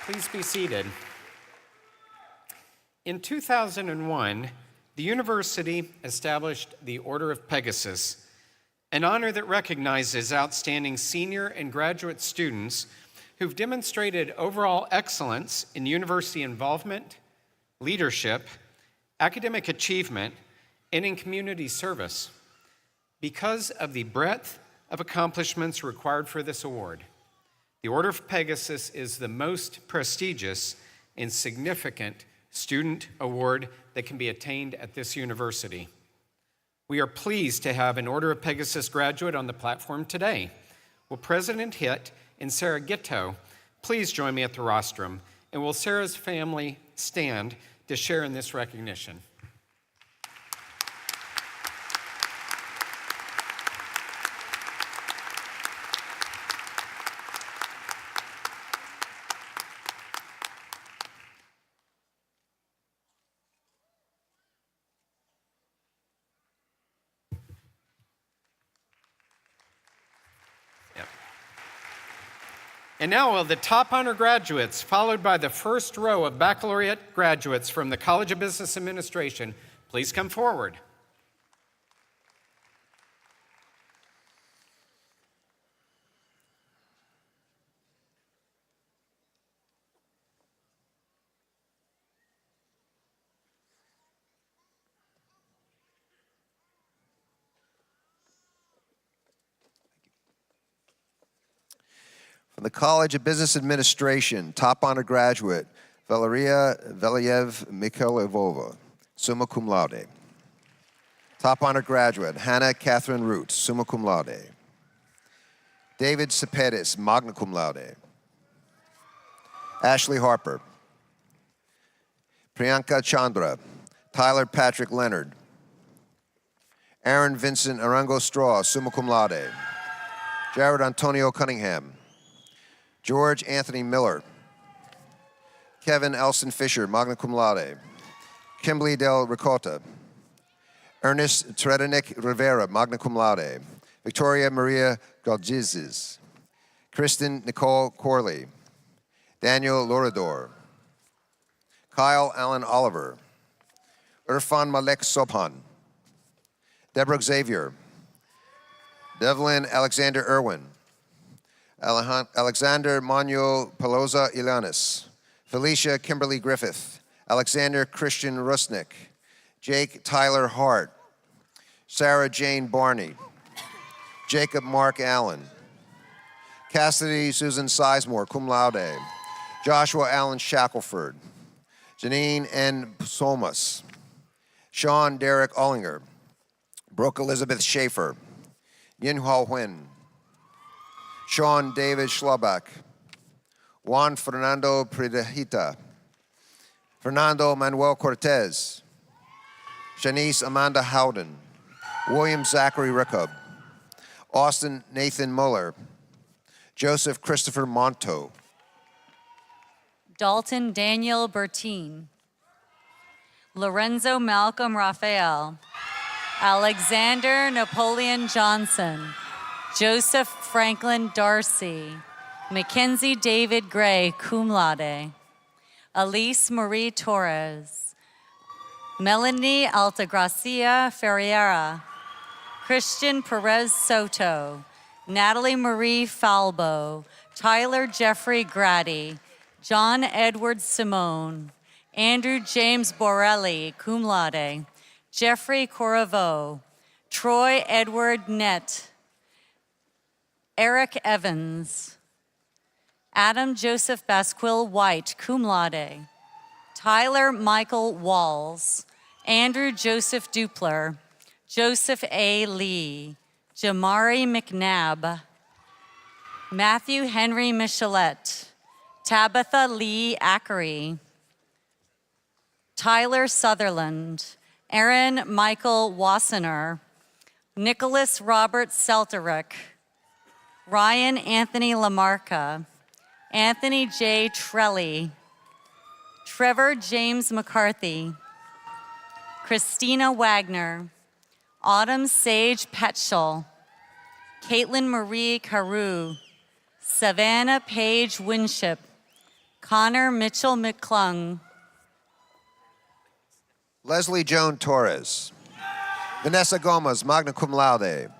Please be seated. In 2001, the university established the Order of Pegasus, an honor that recognizes outstanding senior and graduate students who've demonstrated overall excellence in university involvement, leadership, academic achievement, and in community service. Because of the breadth of accomplishments required for this award, the Order of Pegasus is the most prestigious and significant student award that can be attained at this university. We are pleased to have an Order of Pegasus graduate on the platform today. Will President Hitt and Sarah Gitto please join me at the rostrum, and will Sarah's family stand to share in this recognition? And now will the top honor graduates, followed by the first row of baccalaureate graduates from the College of Business Administration, please come forward. From the College of Business Administration, top honor graduate, Valeria Veliev Mikhailova, summa cum laude. Top honor graduate, Hannah Catherine Root, summa cum laude. David Cepetis, magna cum laude. Ashley Harper. Priyanka Chandra. Tyler Patrick Leonard. Aaron Vincent Arango Straw, summa cum laude. Jared Antonio Cunningham. George Anthony Miller. Kevin Elson Fisher, magna cum laude. Kimberly Del Ricotta. Ernest Tredenick Rivera, magna cum laude. Victoria Maria Galgizes. Kristen Nicole Corley. Daniel Lorador. Kyle Allen Oliver. Irfan Malek Sobhan. Deborah Xavier. Devlin Alexander Irwin. Alexander Manuel Peloza Ilanis. Felicia Kimberly Griffith. Alexander Christian Rusnick. Jake Tyler Hart. Sarah Jane Barney. Jacob Mark Allen. Cassidy Susan Sizemore, cum laude. Joshua Allen Shackelford. Janine N. Somas. Sean Derek Ollinger. Brooke Elizabeth Schaefer. Yin Hao Huynh. Sean David Schlabach. Juan Fernando Predejita. Fernando Manuel Cortez. Shanice Amanda Howden. William Zachary Rickup. Austin Nathan Muller. Joseph Christopher Monto. Dalton Daniel Bertine. Lorenzo Malcolm Raphael. Alexander Napoleon Johnson. Joseph Franklin Darcy. Mackenzie David Gray, cum laude. Elise Marie Torres. Melanie Altagracia Ferreira. Christian Perez Soto. Natalie Marie Falbo. Tyler Jeffrey Grady. John Edward Simone. Andrew James Borelli, cum laude. Jeffrey Corriveau. Troy Edward Nett. Eric Evans. Adam Joseph Basquill White, cum laude. Tyler Michael Walls. Andrew Joseph Dupler. Joseph A. Lee. Jamari McNabb. Matthew Henry Michelet. Tabitha Lee Ackery. Tyler Sutherland. Aaron Michael Wassener. Nicholas Robert Selterick. Ryan Anthony Lamarca. Anthony J. Trelli. Trevor James McCarthy. Christina Wagner. Autumn Sage Petschel. Caitlin Marie Carew. Savannah Page Winship. Connor Mitchell McClung. Leslie Joan Torres. Vanessa Gomez, magna cum laude.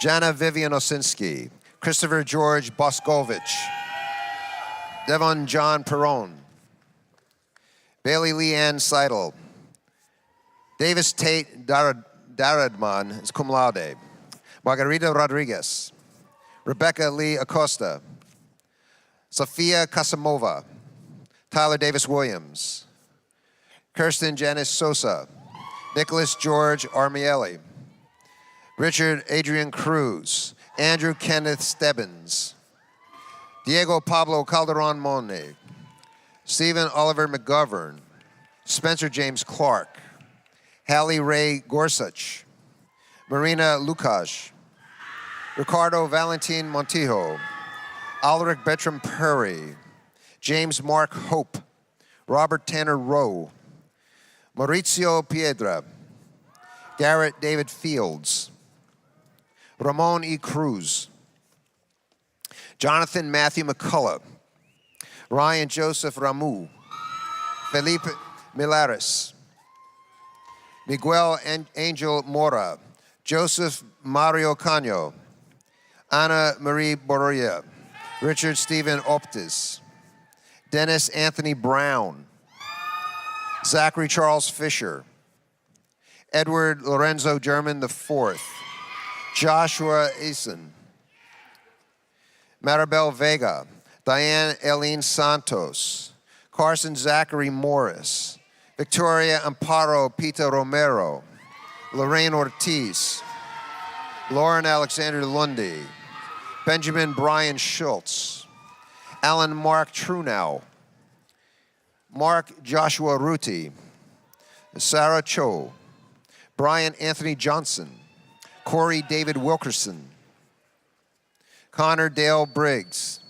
Jana Vivian Osinski. Christopher George Boscovich. Devon John Perron. Bailey Leanne Seidel. Davis Tate Daradman is cum laude. Margarita Rodriguez. Rebecca Lee Acosta. Sofia Kasamova. Tyler Davis Williams. Kirsten Janice Sosa. Nicholas George Armielli. Richard Adrian Cruz. Andrew Kenneth Stebbins. Diego Pablo Calderon Monet. Stephen Oliver McGovern. Spencer James Clark. Hallie Ray Gorsuch. Marina Lukash. Ricardo Valentin Montijo. Alric Bertram Purry. James Mark Hope. Robert Tanner Rowe. Maurizio Piedra. Garrett David Fields. Ramon E. Cruz. Jonathan Matthew McCullough. Ryan Joseph Ramu. Felipe Milares. Miguel Angel Mora. Joseph Mario Cano. Ana Marie Borria. Richard Stephen Optis. Dennis Anthony Brown. Zachary Charles Fisher. Edward Lorenzo German IV. Joshua Eason. Maribel Vega. Diane Eileen Santos. Carson Zachary Morris. Victoria Amparo Pita Romero. Lorraine Ortiz. Lauren Alexander Lundy. Benjamin Brian Schultz. Alan Mark Trunau. Mark Joshua Ruti, Sarah Cho, Brian Anthony Johnson, Corey David Wilkerson, Connor Dale Briggs,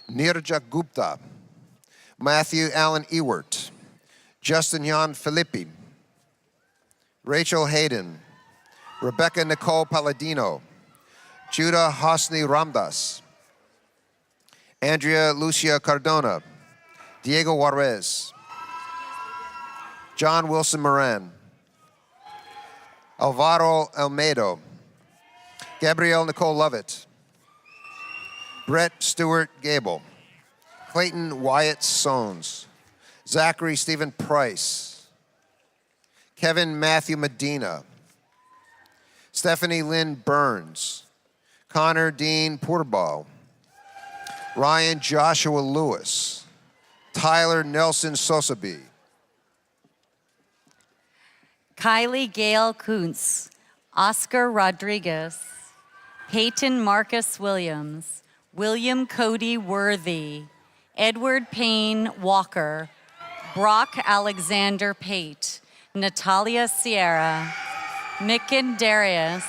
Nirja Gupta, Matthew Allen Ewert, Justin Jan Filippi, Rachel Hayden, Rebecca Nicole Palladino, Judah Hosni Ramdas, Andrea Lucia Cardona, Diego Juarez, John Wilson Moran, Alvaro Almedo, Gabrielle Nicole Lovett, Brett Stewart Gable, Clayton Wyatt Sones, Zachary Stephen Price, Kevin Matthew Medina, Stephanie Lynn Burns, Connor Dean Porterbaugh, Ryan Joshua Lewis, Tyler Nelson Sosaby, Kylie Gail Kuntz, Oscar Rodriguez, Peyton Marcus Williams, William Cody Worthy, Edward Payne Walker, Brock Alexander Pate, Natalia Sierra, Micken Darius,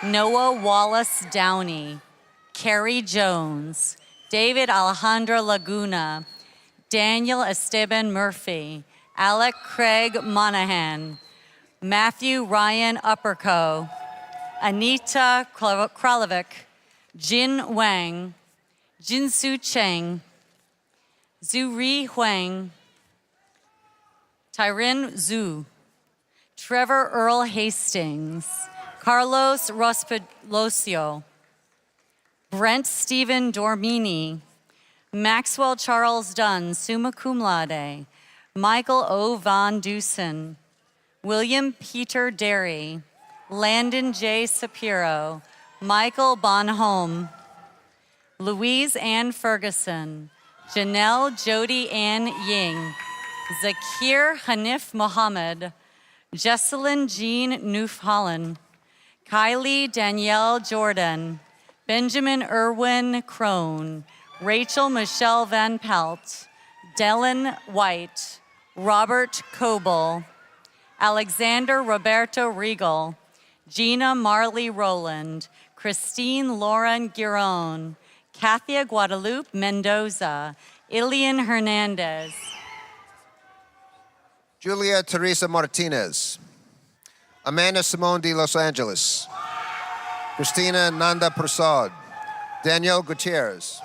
Noah Wallace Downey, Carrie Jones, David Alejandro Laguna, Daniel Esteban Murphy, Alec Craig Monahan, Matthew Ryan Upperco, Anita Kralovic, Jin Wang, Jinsu Cheng, Zuri Huang, Tyrin Zhu, Trevor Earl Hastings, Carlos Rospilosio, Brent Stephen Dormini, Maxwell Charles Dunn, summa cum laude, Michael O. Von Dusen, William Peter Derry, Landon J. Sapiro, Michael Bonhomme, Louise Ann Ferguson, Janelle Jody Ann Ying, Zakir Hanif Mohammed, Jesselyn Jean Newf Holland, Kylie Danielle Jordan, Benjamin Irwin Crone, Rachel Michelle Van Pelt, Dellen White, Robert Coble, Alexander Roberto Regal, Gina Marley Rowland, Christine Lauren Giron, Kathia Guadalupe Mendoza, Ilian Hernandez, Julia Teresa Martinez, Amanda Simone de Los Angeles, Christina Nanda Prasad, Danielle Gutierrez,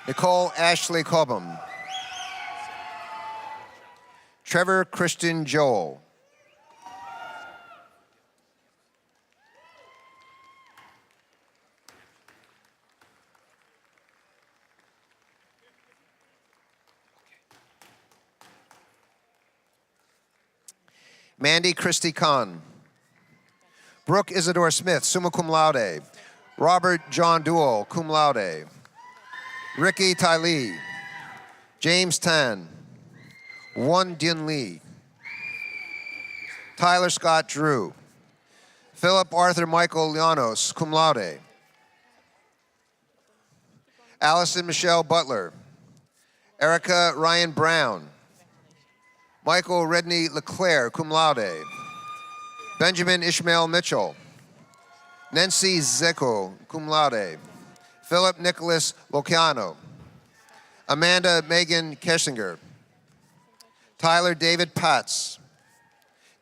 Nicole Ashley Cobham, Trevor Christian Joel, Mandy Christie Khan, Brooke Isidore Smith, summa cum laude, Robert John Duell, cum laude, Ricky Tai Lee, James Tan, Won Din Lee, Tyler Scott Drew, Philip Arthur Michael Llanos, cum laude, Allison Michelle Butler, Erica Ryan Brown, Michael Redney Leclerc, cum laude, Benjamin Ishmael Mitchell, Nancy Zeko, cum laude, Philip Nicholas Lociano, Amanda Megan Kessinger, Tyler David Patz,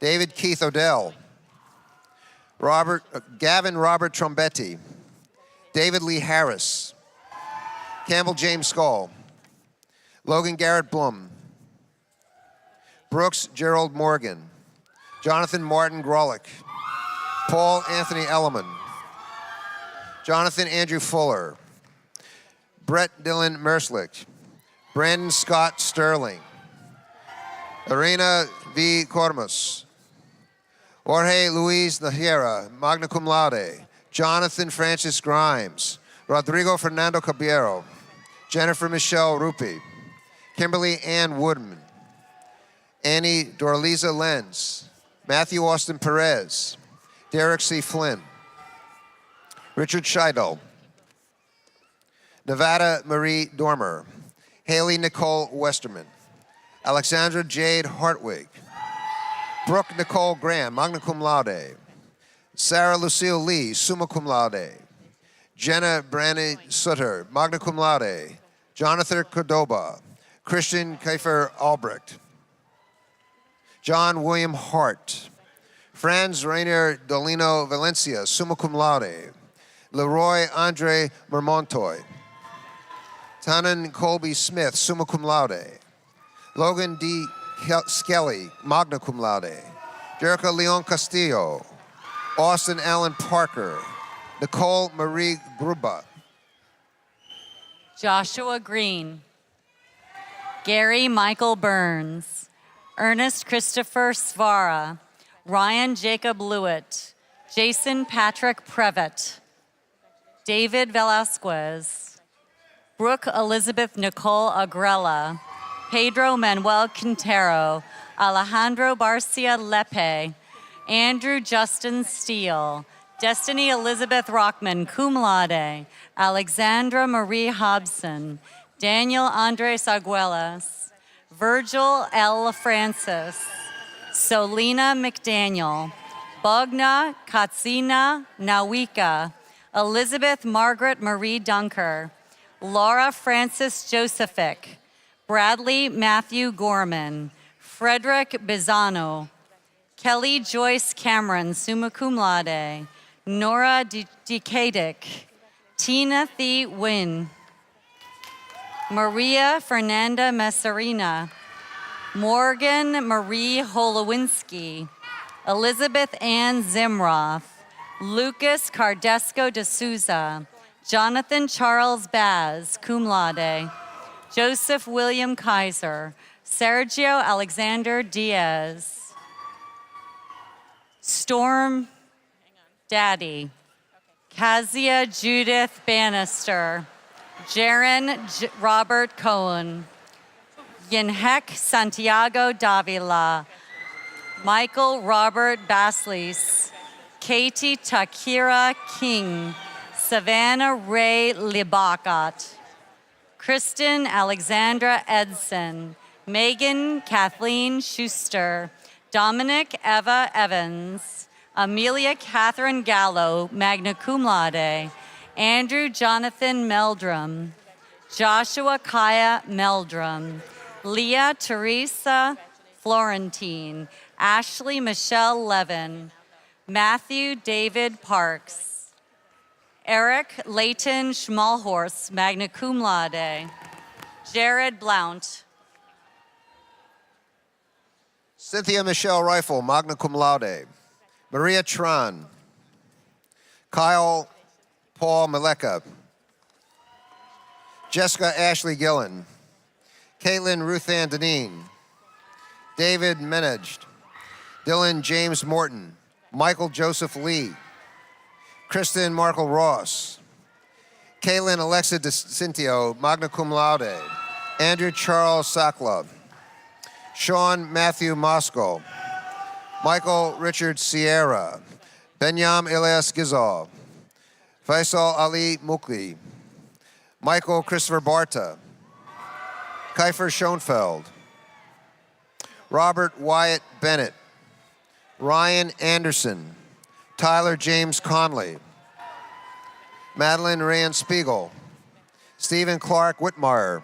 David Keith Odell, Gavin Robert Trombetti, David Lee Harris, Campbell James Skull, Logan Garrett Blum, Brooks Gerald Morgan, Jonathan Martin Grolick, Paul Anthony Elliman, Jonathan Andrew Fuller, Brett Dylan Merslick, Brandon Scott Sterling, Arena V. Cormus, Jorge Luis Najera, magna cum laude, Jonathan Francis Grimes, Rodrigo Fernando Caballero, Jennifer Michelle Rupi, Kimberly Ann Woodman, Annie Dorliza Lenz, Matthew Austin Perez, Derek C. Flynn, Richard Scheidel, Nevada Marie Dormer, Haley Nicole Westerman, Alexandra Jade Hartwig. Brooke Nicole Graham, magna cum laude. Sarah Lucille Lee, summa cum laude. Jenna Brandy Sutter, magna cum laude. Jonathan Cordoba. Christian Kiefer Albrecht. John William Hart. Franz Rainier Dolino Valencia, summa cum laude. Leroy Andre Mermontoy. Tannen Colby Smith, summa cum laude. Logan D. Skelly, magna cum laude. Jerica Leon Castillo. Austin Allen Parker. Nicole Marie Gruba. Joshua Green. Gary Michael Burns. Ernest Christopher Svara. Ryan Jacob Lewitt. Jason Patrick Previtt. David Velasquez. Brooke Elizabeth Nicole Agrella. Pedro Manuel Quintero. Alejandro Barcia Lepe. Andrew Justin Steele. Destiny Elizabeth Rockman, cum laude. Alexandra Marie Hobson. Daniel Andres Arguelles. Virgil L. Francis. Solina McDaniel. Bogna Katsina Nawika. Elizabeth Margaret Marie Dunker. Laura Francis Josephic. Bradley Matthew Gorman. Frederick Bizano. Kelly Joyce Cameron, summa cum laude. Nora Dekadic. Tina Thee Wynn. Maria Fernanda Messerina. Morgan Marie Holowinski. Elizabeth Ann Zimroff. Lucas Cardesco de Souza. Jonathan Charles Baz, cum laude. Joseph William Kaiser. Sergio Alexander Diaz. Storm Daddy. Kazia Judith Bannister. Jaron Robert Cohen. Yinhek Santiago Davila. Michael Robert Baslis. Katie Takira King. Savannah Ray Libakat. Kristen Alexandra Edson. Megan Kathleen Schuster. Dominic Eva Evans. Amelia Catherine Gallo, magna cum laude. Andrew Jonathan Meldrum. Joshua Kaya Meldrum. Leah Teresa Florentine. Ashley Michelle Levin. Matthew David Parks. Eric Leighton Schmalhorst, magna cum laude. Jared Blount. Cynthia Michelle Rifle, magna cum laude. Maria Tran. Kyle Paul Maleka. Jessica Ashley Gillen. Caitlin Ruth Ann Deneen. David Menaged. Dylan James Morton. Michael Joseph Lee. Kristen Markle Ross. Caitlin Alexa DeCintio, magna cum laude. Andrew Charles Sakla. Sean Matthew Moscow. Michael Richard Sierra. Benyam Elias Gizov. Faisal Ali Mukli. Michael Christopher Barta. Kiefer Schoenfeld. Robert Wyatt Bennett. Ryan Anderson. Tyler James Conley. Madeline Rand Spiegel. Stephen Clark Whitmire.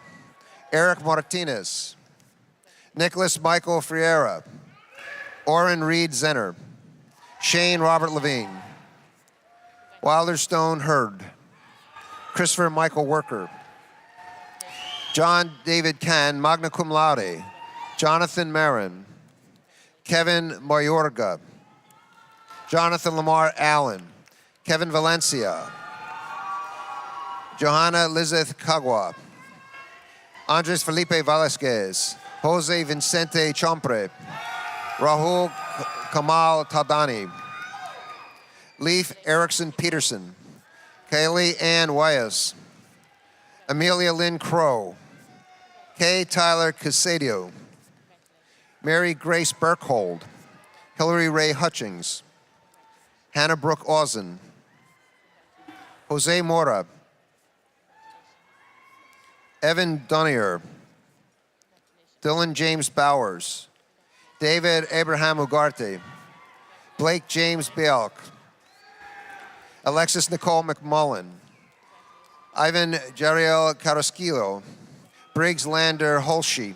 Eric Martinez. Nicholas Michael Friera. Orrin Reed Zenner. Shane Robert Levine. Wilder Stone Hurd. Christopher Michael Worker. John David Kahn, magna cum laude. Jonathan Marin. Kevin Mayorga. Jonathan Lamar Allen. Kevin Valencia. Johanna Lizeth Cagua. Andres Felipe Velasquez. Jose Vicente Chompre. Rahul Kamal Tadani. Leif Erickson Peterson. Kaylee Ann Wyas. Amelia Lynn Crow. Kay Tyler Casadio. Mary Grace Burkhold. Hillary Ray Hutchings. Hannah Brooke Ausen. Jose Mora. Evan Donier. Dylan James Bowers, David Abraham Ugarte, Blake James Bielk, Alexis Nicole McMullen, Ivan Jariel Carrasquillo, Briggs Lander Holsche,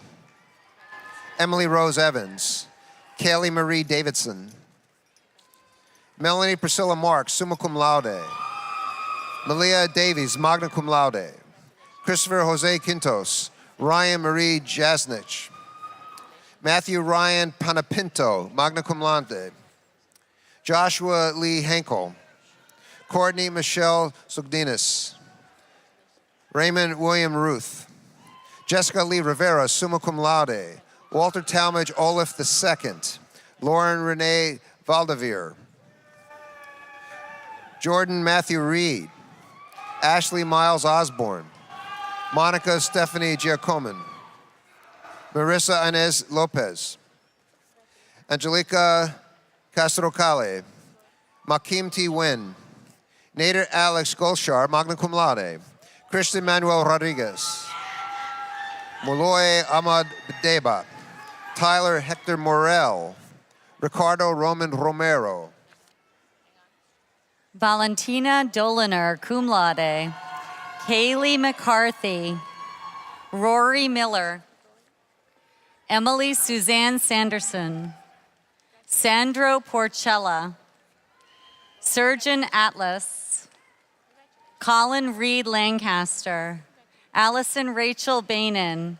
Emily Rose Evans, Kaylee Marie Davidson, Melanie Priscilla Marks, summa cum laude, Malia Davies, magna cum laude, Christopher Jose Quintos, Ryan Marie Jasnich, Matthew Ryan Panapinto, magna cum laude, Joshua Lee Henkel, Courtney Michelle Sugdinas, Raymond William Ruth, Jessica Lee Rivera, summa cum laude, Walter Talmadge Olaf II, Lauren Renee Valdevere, Jordan Matthew Reed, Ashley Miles Osborne, Monica Stephanie Giacomin, Marissa Inez Lopez, Angelica Castrocale, Makim T. Wynn, Nader Alex Golshar, magna cum laude, Christian Manuel Rodriguez, Moloy Ahmad Deba, Tyler Hector Morel, Ricardo Roman Romero, Valentina Doliner, cum laude. Kaylee McCarthy. Rory Miller. Emily Suzanne Sanderson. Sandro Porcella. Surgeon Atlas. Colin Reed Lancaster. Allison Rachel Bainan.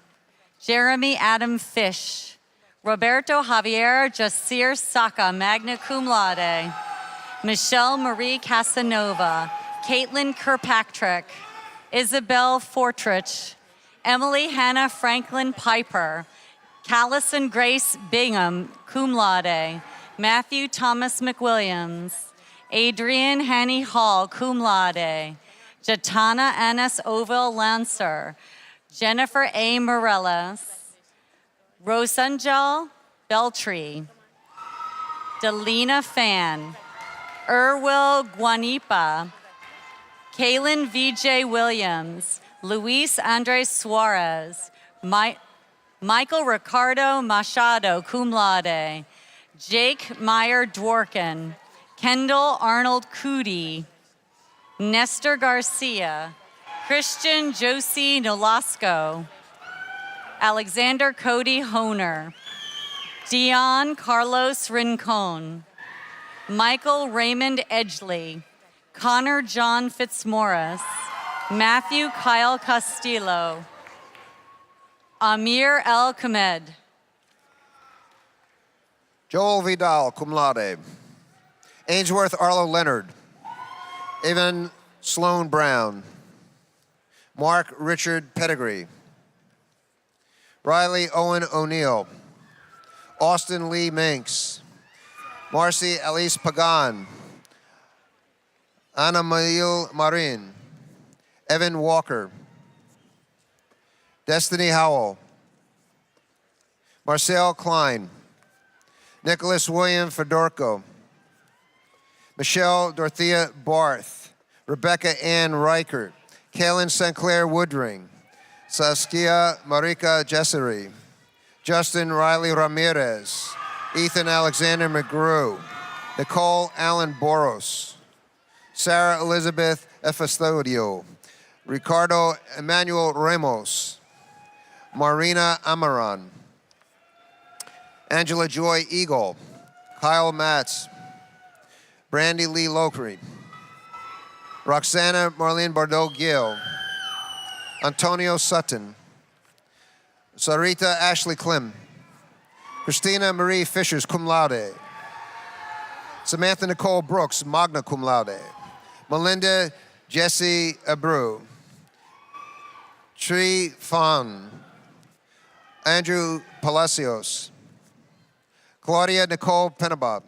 Jeremy Adam Fish. Roberto Javier Jasir Saka, magna cum laude. Michelle Marie Casanova, Caitlin Kirkpatrick, Isabel Fortrich, Emily Hannah Franklin Piper, Callison Grace Bingham, cum laude, Matthew Thomas McWilliams, Adrian Hanny Hall, cum laude, Jatana Annis Oval Lancer, Jennifer A. Morellas, Rosanjal Beltry, Delina Fan, Erwil Guanipa, Kaylin V.J. Williams, Luis Andres Suarez, Michael Ricardo Machado, cum laude, Jake Meyer Dworkin, Kendall Arnold Cootie, Nestor Garcia, Christian Josie Nolasco, Alexander Cody Honer, Dion Carlos Rincon, Michael Raymond Edgley, Connor John Fitzmaurice, Matthew Kyle Castillo, Amir El Khamed, Joel Vidal, cum laude, Ainsworth Arlo Leonard, Evan Sloan Brown, Mark Richard Pettigrew, Riley Owen O'Neill, Austin Lee Minks, Marcy Alice Pagan, Anna Mail Marin, Evan Walker, Destiny Howell, Marcel Klein, Nicholas William Fedorko, Michelle Dorothea Barth, Rebecca Ann Reichert, Kaylin St. Clair Woodring, Saskia Marika Jessery, Justin Riley Ramirez, Ethan Alexander McGrew, Nicole Allen Boros, Sarah Elizabeth Efastodio, Ricardo Emmanuel Ramos, Marina Amaran, Angela Joy Eagle, Kyle Matz, Brandy Lee Lockery, Roxana Marlene Bordeaux-Gill, Antonio Sutton, Sarita Ashley Klim, Christina Marie Fishers, cum laude, Samantha Nicole Brooks, magna cum laude, Melinda Jessie Abreu, Tree Fawn, Andrew Palacios, Claudia Nicole Penabob,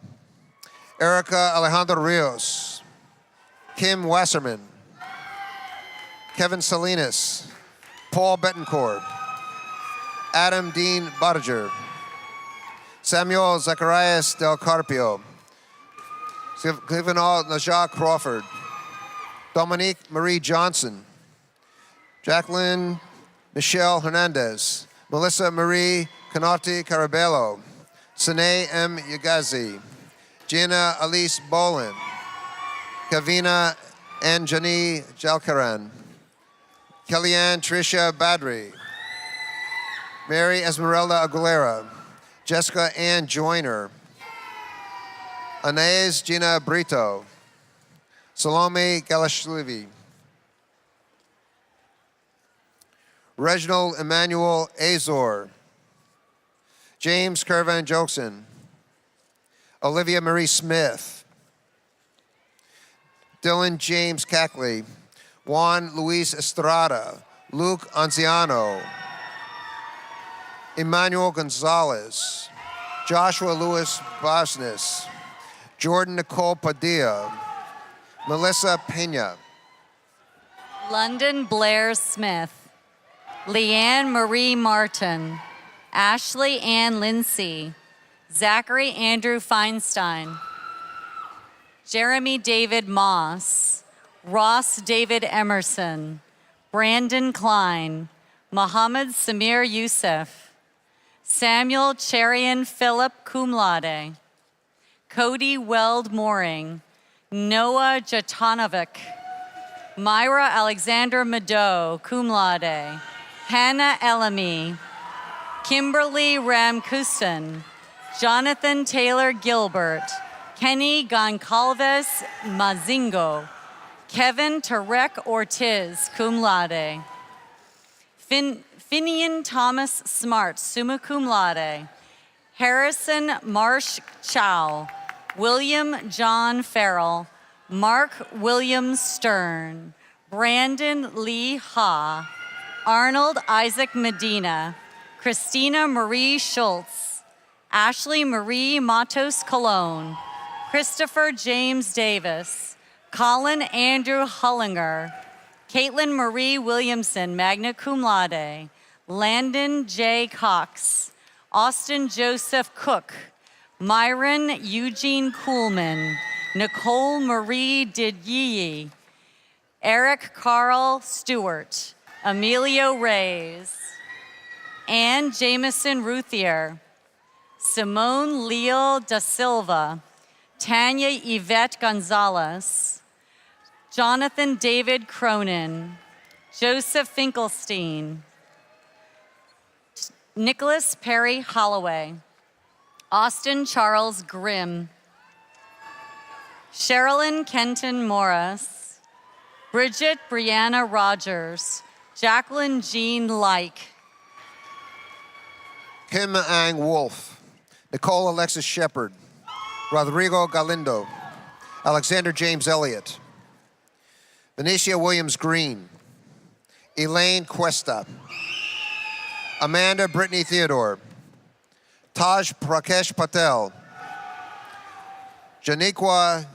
Erica Alejandro Rios, Kim Wasserman, Kevin Salinas, Paul Betancourt, Adam Dean Bodiger, Samuel Zacharias Del Carpio, Clivenol Najah Crawford, Dominique Marie Johnson, Jacqueline Michelle Hernandez, Melissa Marie Canotti Carabello, Sine M. Yagazi, Gina Alice Bolin, Kavina Anjani Jalkaran, Kellyanne Tricia Badri, Mary Esmeralda Aguilera, Jessica Ann Joyner, Anais Gina Brito, Salome Galashlivi, Reginald Emmanuel Azor, James Kervan Jokson, Olivia Marie Smith, Dylan James Cackley, Juan Luis Estrada, Luke Anciano, Emmanuel Gonzalez, Joshua Lewis Bosnis, Jordan Nicole Padilla, Melissa Pena, London Blair Smith, Leanne Marie Martin, Ashley Ann Lindsay, Zachary Andrew Feinstein, Jeremy David Moss, Ross David Emerson, Brandon Klein, Mohammed Samir Youssef, Samuel Cherian Philip cum laude, Cody Weld Mooring, Noah Jatanovic, Myra Alexander Mado, cum laude, Hannah Elamy, Kimberly Ramkusen, Jonathan Taylor Gilbert, Kenny Goncalves Mazingo, Kevin Tarek Ortiz, cum laude, Finian Thomas Smart, summa cum laude, Harrison Marsh Chow, William John Farrell, Mark William Stern, Brandon Lee Ha, Arnold Isaac Medina, Christina Marie Schultz, Ashley Marie Matos Colon, Christopher James Davis, Colin Andrew Hullinger, Caitlin Marie Williamson, magna cum laude, Landon J. Cox, Austin Joseph Cook, Myron Eugene Kuhlman, Nicole Marie Didier, Eric Carl Stewart, Emilio Reyes, Ann Jameson Ruthier, Simone Leal da Silva, Tanya Yvette Gonzalez, Jonathan David Cronin, Joseph Finkelstein, Nicholas Perry Holloway, Austin Charles Grimm, Sherilyn Kenton Morris, Bridget Brianna Rogers, Jacqueline Jean Like, Kim Ang Wolf, Nicole Alexis Shepard, Rodrigo Galindo, Alexander James Elliott, Benicia Williams Green, Elaine Cuesta, Amanda Brittany Theodore, Taj Prakesh Patel, Janiqua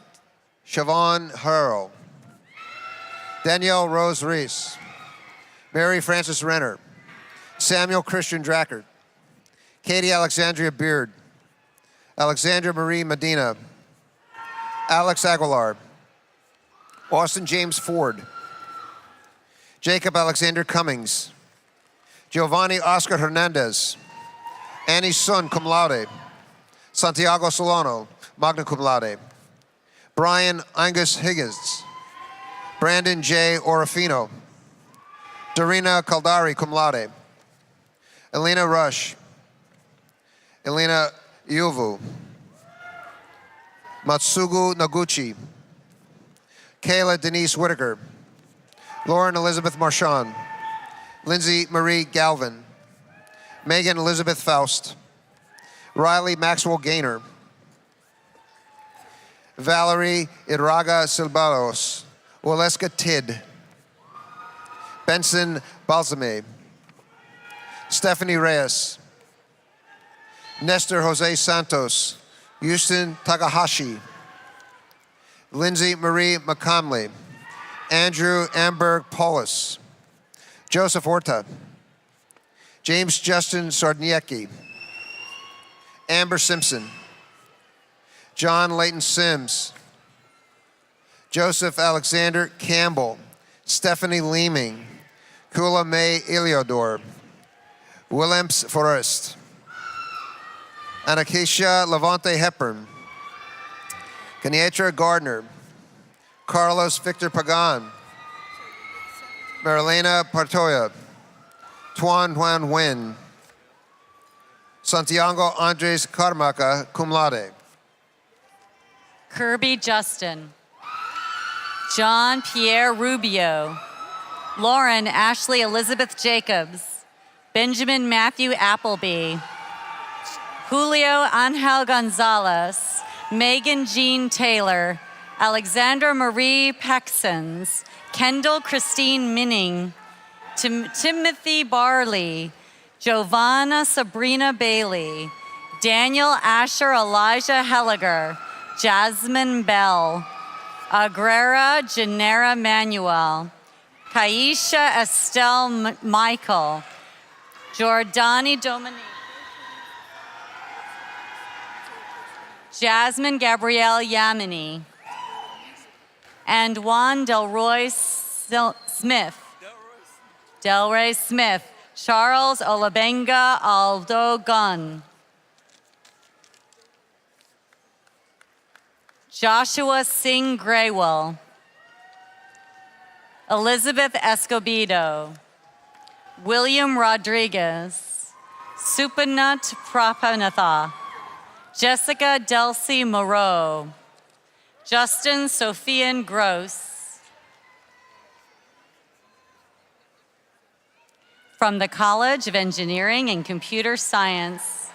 Siobhan Hurl, Danielle Rose Reese, Mary Frances Renner, Samuel Christian Drackert, Katie Alexandria Beard, Alexandra Marie Medina, Alex Aguilar, Austin James Ford, Jacob Alexander Cummings, Giovanni Oscar Hernandez, Annie Sun, cum laude, Santiago Solano, magna cum laude, Brian Angus Higgins, Brandon J. Orofino, Darina Caldari, cum laude, Elena Rush, Elena Iuvu, Matsugu Noguchi, Kayla Denise Whitaker, Lauren Elizabeth Marchand, Lindsay Marie Galvin, Megan Elizabeth Faust, Riley Maxwell Gaynor, Valerie Iraga Silbaros, Waleska Tidd, Benson Balsame, Stephanie Reyes, Nestor Jose Santos, Houston Takahashi, Lindsay Marie McComley, Andrew Amberg Paulus, Joseph Horta, James Justin Sardniecki, Amber Simpson, John Layton Sims, Joseph Alexander Campbell, Stephanie Leeming, Kula May Eliodor, Willemps Forrest. Anacacia Levante Hepburn. Kenietra Gardner. Carlos Victor Pagan. Marilena Partoya. Tuan Huan Nguyen. Santiago Andres Carmaca, cum laude. Kirby Justin. John Pierre Rubio. Lauren Ashley Elizabeth Jacobs. Benjamin Matthew Appleby. Julio Angel Gonzalez. Megan Jean Taylor. Alexandra Marie Paxons. Kendall Christine Minning. Timothy Barley. Giovanna Sabrina Bailey. Daniel Asher Elijah Helliger. Jasmine Bell. Agrera Genera Manuel. Kaisha Estelle Michael. Jordani Dominique. Jasmine Gabrielle Yamini. And Juan Delroy Smith. Delray Smith. Charles Olabenga Aldo Gunn. Joshua Singh Graywell. Elizabeth Escobedo. William Rodriguez. Supanat Prapanatha. Jessica Delcy Moreau. Justin Sophian Gross. From the College of Engineering and Computer Science.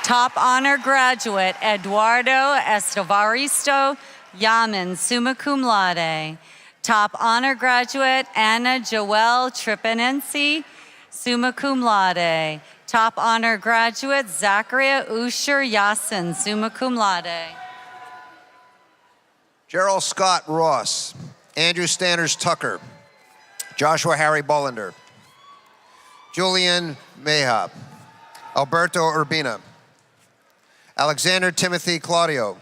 Top honor graduate, Eduardo Estovaristo Yaman, summa cum laude. Top honor graduate, Anna Joelle Tripanensi, summa cum laude. Top honor graduate, Zachariah Usher Yasin, summa cum laude. Gerald Scott Ross. Andrew Standers Tucker. Joshua Harry Bollender. Julian Mayhop. Alberto Urbina. Alexander Timothy Claudio.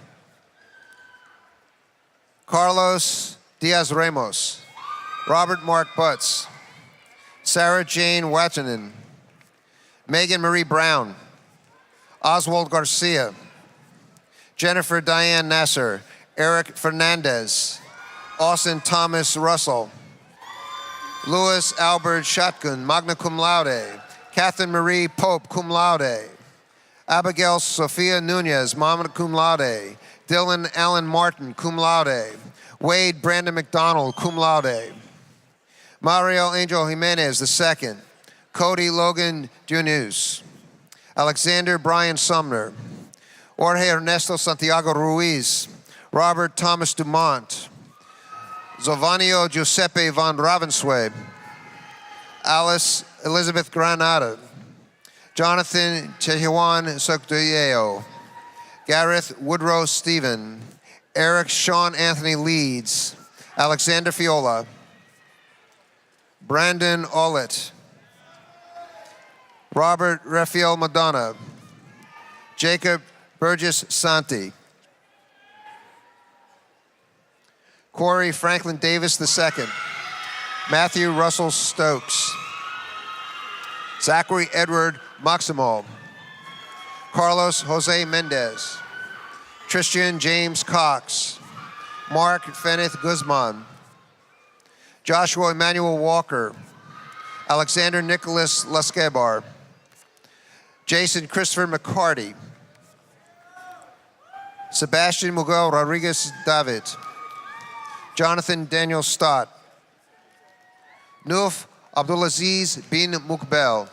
Carlos Diaz Ramos. Robert Mark Butts. Sarah Jane Wattanen. Megan Marie Brown. Oswald Garcia. Jennifer Diane Nasser. Eric Fernandez. Austin Thomas Russell. Louis Albert Shotgun, magna cum laude. Catherine Marie Pope, cum laude. Abigail Sophia Nunez, magna cum laude. Dylan Allen Martin, cum laude. Wade Brandon McDonald, cum laude. Mario Angel Jimenez II. Cody Logan Junus. Alexander Brian Sumner. Jorge Ernesto Santiago Ruiz. Robert Thomas Dumont. Zovanio Giuseppe von Ravensway. Alice Elizabeth Granada. Jonathan Chehuan Sokdoyeo. Gareth Woodrow Stephen. Eric Sean Anthony Leeds. Alexander Fiola. Brandon Ollett. Robert Raphael Madonna. Jacob Burgess Santi. Corey Franklin Davis II. Matthew Russell Stokes. Zachary Edward Maximo. Carlos Jose Mendez. Tristan James Cox. Mark Feneth Guzman. Joshua Emmanuel Walker. Alexander Nicholas Laskebar. Jason Christopher McCarty. Sebastian Miguel Rodriguez David. Jonathan Daniel Stott. Nuf Abdulaziz bin Mukbel.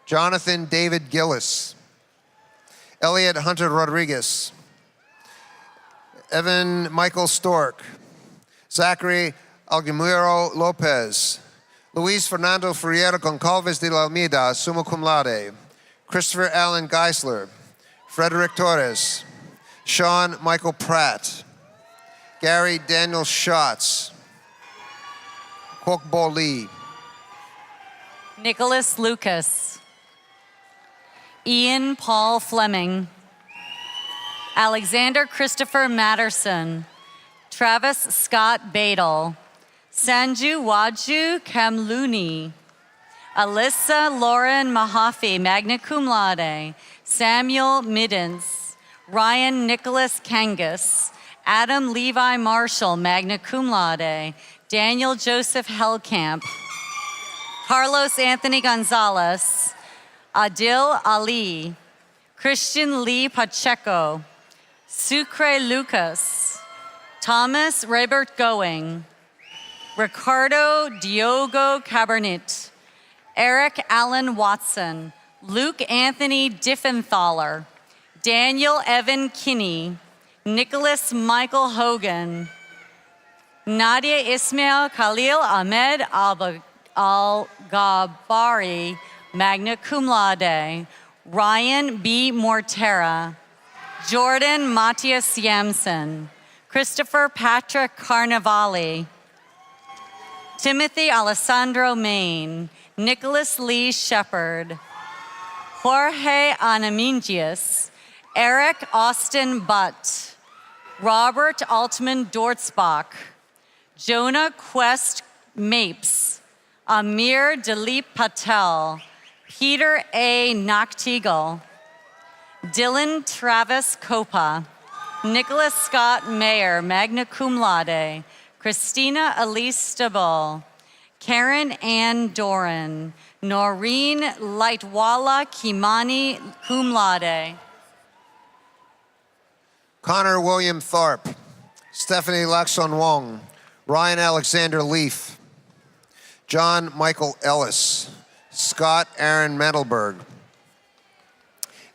Jonathan David Gillis. Elliot Hunter Rodriguez. Evan Michael Stork. Zachary Alguimiro Lopez. Luis Fernando Ferreira Goncalves de la Almeida, summa cum laude. Christopher Allen Geisler. Frederick Torres. Sean Michael Pratt. Gary Daniel Schatz. Kwokbo Lee. Nicholas Lucas. Ian Paul Fleming. Alexander Christopher Matterson, Travis Scott Badel, Sanju Waju Kamluni, Alyssa Lauren Mahaffey, magna cum laude, Samuel Middens, Ryan Nicholas Kangas, Adam Levi Marshall, magna cum laude, Daniel Joseph Hellkamp, Carlos Anthony Gonzalez, Adil Ali, Christian Lee Pacheco, Sucre Lucas, Thomas Robert Going, Ricardo Diogo Cabernet, Eric Allen Watson, Luke Anthony Diffenthaler, Daniel Evan Kinney, Nicholas Michael Hogan, Nadia Ismail Khalil Ahmed Al-Gabari, magna cum laude, Ryan B. Mortera, Jordan Matthias Yamson, Christopher Patrick Carnavali, Timothy Alessandro Main, Nicholas Lee Shepard, Jorge Anamingius, Eric Austin Butt, Robert Altman Dortzbach, Jonah Quest Mapes, Amir Dilip Patel, Peter A. Nocteagle, Dylan Travis Copa, Nicholas Scott Mayer, magna cum laude, Christina Elise Stabile, Karen Ann Doran, Noreen Lightwala Kimani, cum laude. Connor William Tharp, Stephanie Laxon Wong, Ryan Alexander Leaf, John Michael Ellis, Scott Aaron Mantelberg,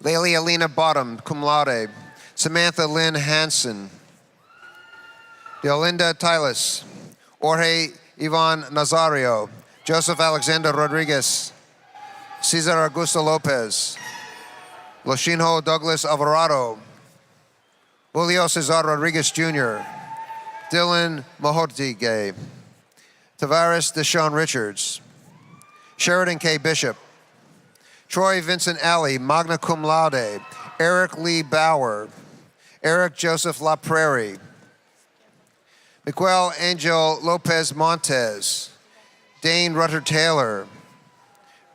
Layli Alina Bottom, cum laude, Samantha Lynn Hansen, Deolinda Tilas, Jorge Ivan Nazario, Joseph Alexander Rodriguez, Cesar Augusto Lopez, Loshinho Douglas Alvarado, Julio Cesar Rodriguez Jr., Dylan Mahotige, Tavares Deshaun Richards, Sheridan K. Bishop, Troy Vincent Alley, magna cum laude, Eric Lee Bauer, Eric Joseph LaPrairie, Miguel Angel Lopez Montez, Dane Rutter Taylor,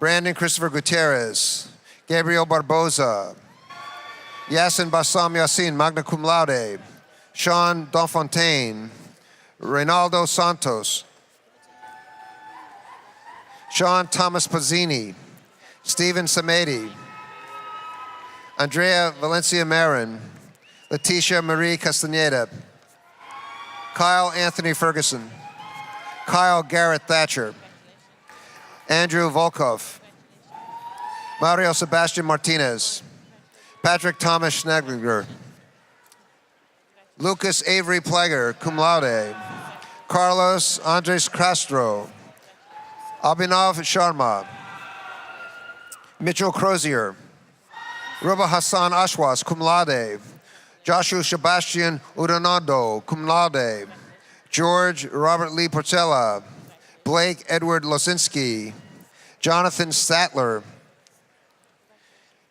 Brandon Christopher Gutierrez, Gabriel Barboza, Yasin Bassam Yassin, magna cum laude, Sean Donfontaine, Reynaldo Santos, Sean Thomas Pazzini, Stephen Samedi, Andrea Valencia Marin, Leticia Marie Castaneda, Kyle Anthony Ferguson, Kyle Garrett Thatcher, Andrew Volkov, Mario Sebastian Martinez, Patrick Thomas Schneglinger, Lucas Avery Pleger, cum laude, Carlos Andres Castro, Abhinav Sharma, Mitchell Crozier, Ruba Hassan Ashwas, cum laude, Joshua Sebastian Udanondo, cum laude, George Robert Lee Portella, Blake Edward Losinski, Jonathan Statler,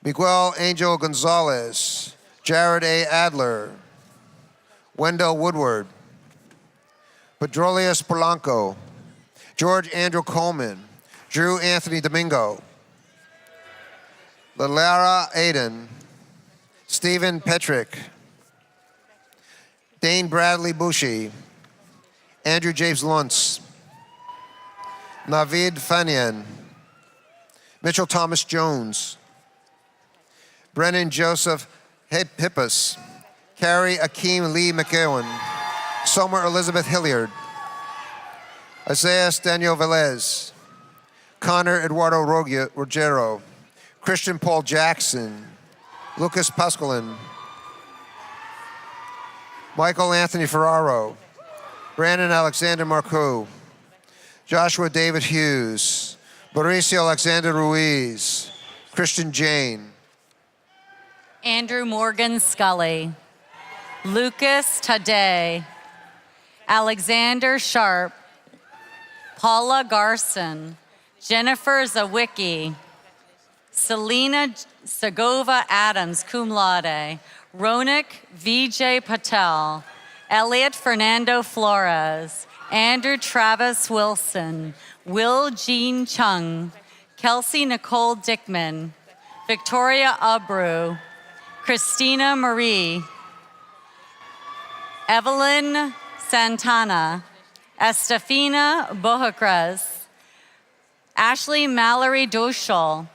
Miguel Angel Gonzalez, Jared A. Adler, Wendell Woodward, Pedrolius Polanco, George Andrew Coleman, Drew Anthony Domingo, Lalara Aiden, Stephen Petrick, Dane Bradley Bushy, Andrew James Luntz, Navid Fanian, Mitchell Thomas Jones, Brennan Joseph Hippus, Carrie Akeem Lee McEwen, Summer Elizabeth Hilliard, Isaiah Daniel Velez, Connor Eduardo Rogero, Christian Paul Jackson, Lucas Pascalin, Michael Anthony Ferraro, Brandon Alexander Marcoux, Joshua David Hughes, Mauricio Alexander Ruiz, Christian Jane, Andrew Morgan Scully, Lucas Tade, Alexander Sharp, Paula Garson, Jennifer Zawicki, Selena Segova Adams, cum laude. Ronak Vijay Patel. Elliot Fernando Flores. Andrew Travis Wilson. Will Jean Chung. Kelsey Nicole Dickman. Victoria Abreu. Christina Marie. Evelyn Santana. Estefina Bojacres. Ashley Mallory Doschel.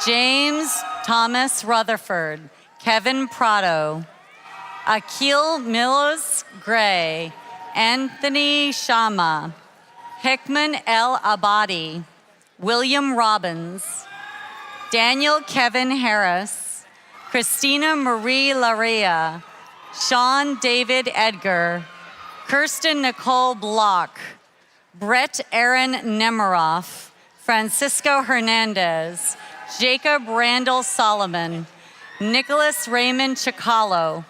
James Thomas Rutherford. Kevin Prado. Akil Milos Gray. Anthony Shama. Hickman L. Abadi. William Robbins. Daniel Kevin Harris. Christina Marie Larea. Sean David Edgar. Kirsten Nicole Block. Brett Aaron Nemiroff. Francisco Hernandez. Jacob Randall Solomon. Nicholas Raymond Chicalo.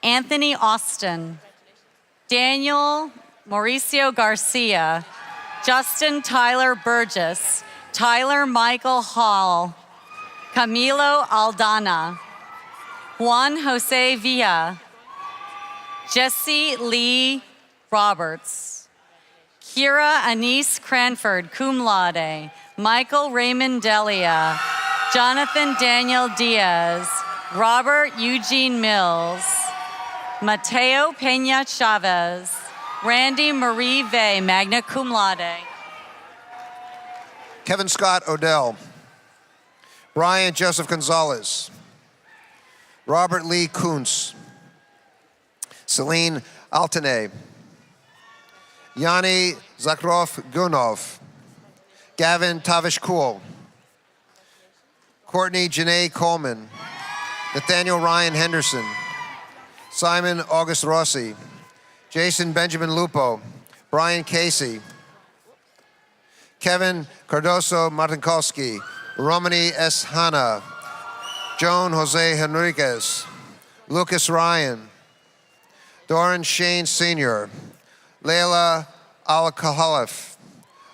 Anthony Austin. Daniel Mauricio Garcia. Justin Tyler Burgess. Tyler Michael Hall. Camilo Aldana. Juan Jose Villa. Jesse Lee Roberts. Kira Anise Cranford, cum laude. Michael Raymond Delia. Jonathan Daniel Diaz. Robert Eugene Mills. Mateo Peña Chavez. Randy Marie Vey, magna cum laude. Kevin Scott Odell. Brian Joseph Gonzalez. Robert Lee Kuntz. Celine Altanay. Yanni Zakharov Gunov. Gavin Tavish Kuhl. Courtney Janae Coleman. Nathaniel Ryan Henderson. Simon August Rossi. Jason Benjamin Lupo. Brian Casey. Kevin Cardoso Martinkowski. Romani S. Hanna. Joan Jose Henriquez. Lucas Ryan. Doran Shane Sr. Leila Al-Kahalef.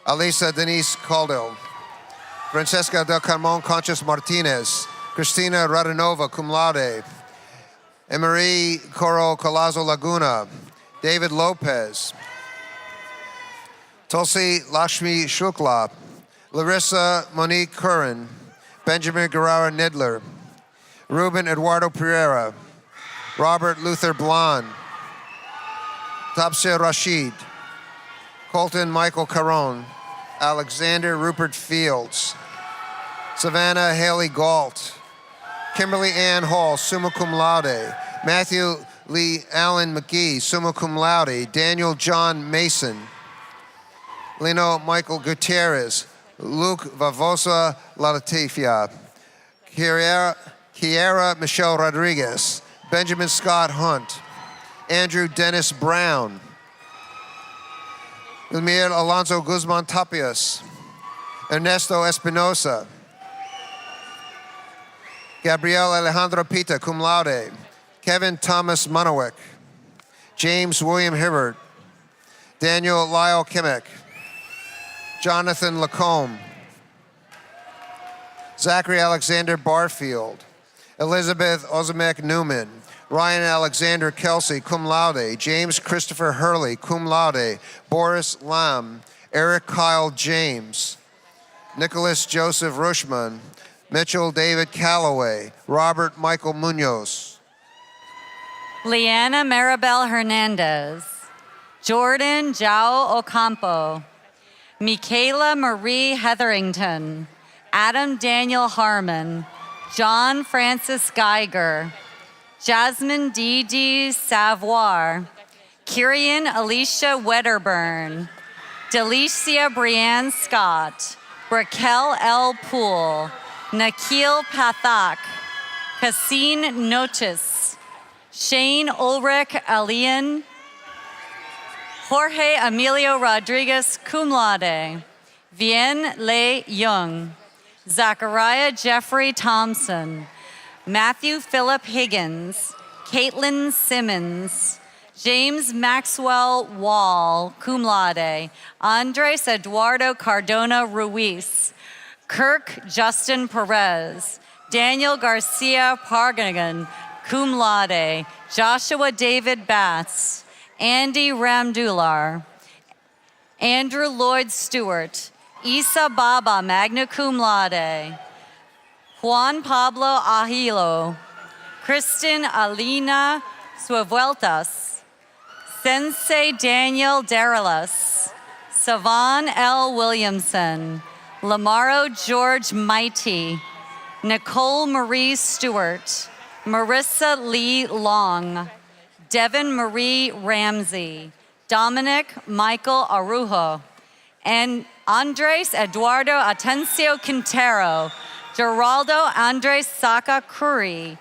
Alisa Denise Caldwell. Francesca Del Carmon Conchas Martinez. Christina Radanova, cum laude. Emery Coro Colazo Laguna. David Lopez. Tulsi Lakshmi Shukla. Larissa Monique Curran. Benjamin Guerrero Nidler. Ruben Eduardo Pereira. Robert Luther Blond. Tabsir Rashid. Colton Michael Caron. Alexander Rupert Fields. Savannah Haley Galt. Kimberly Ann Hall, summa cum laude. Matthew Lee Allen McGee, summa cum laude. Daniel John Mason. Lino Michael Gutierrez. Luke Vavosa Latifia. Kiera Michelle Rodriguez. Benjamin Scott Hunt. Andrew Dennis Brown. Wilmier Alonso Guzman Tapias. Ernesto Espinosa. Gabriel Alejandro Pita, cum laude. Kevin Thomas Monowick. James William Hibbert. Daniel Lyle Kimmick. Jonathan Lacombe. Zachary Alexander Barfield. Elizabeth Ozamek Newman. Ryan Alexander Kelsey, cum laude. James Christopher Hurley, cum laude. Boris Lam. Eric Kyle James. Nicholas Joseph Rushman. Mitchell David Calloway. Robert Michael Munoz. Leanna Maribel Hernandez. Jordan Jao Ocampo. Michaela Marie Hetherington. Adam Daniel Harmon. John Francis Geiger. Jasmine D.D. Savoir. Kyrian Alicia Wedderburn. Delicia Brianne Scott. Raquel L. Poole. Nikhil Pathak. Cassine Notis. Shane Ulrich Alian. Jorge Emilio Rodriguez, cum laude. Vien Lei Young. Zachariah Jeffrey Thompson. Matthew Philip Higgins. Caitlin Simmons. James Maxwell Wall, cum laude. Andres Eduardo Cardona Ruiz. Kirk Justin Perez, Daniel Garcia Pargagan, cum laude, Joshua David Batts, Andy Ramdular, Andrew Lloyd Stewart, Isa Baba, magna cum laude, Juan Pablo Ahilo, Kristen Alina Suevueltas, Sensei Daniel Deralas, Savan L. Williamson, Lamaro George Mighty, Nicole Marie Stewart, Marissa Lee Long, Devin Marie Ramsey, Dominic Michael Arujo, and Andres Eduardo Atencio Quintero, Geraldo Andres Saca Curry,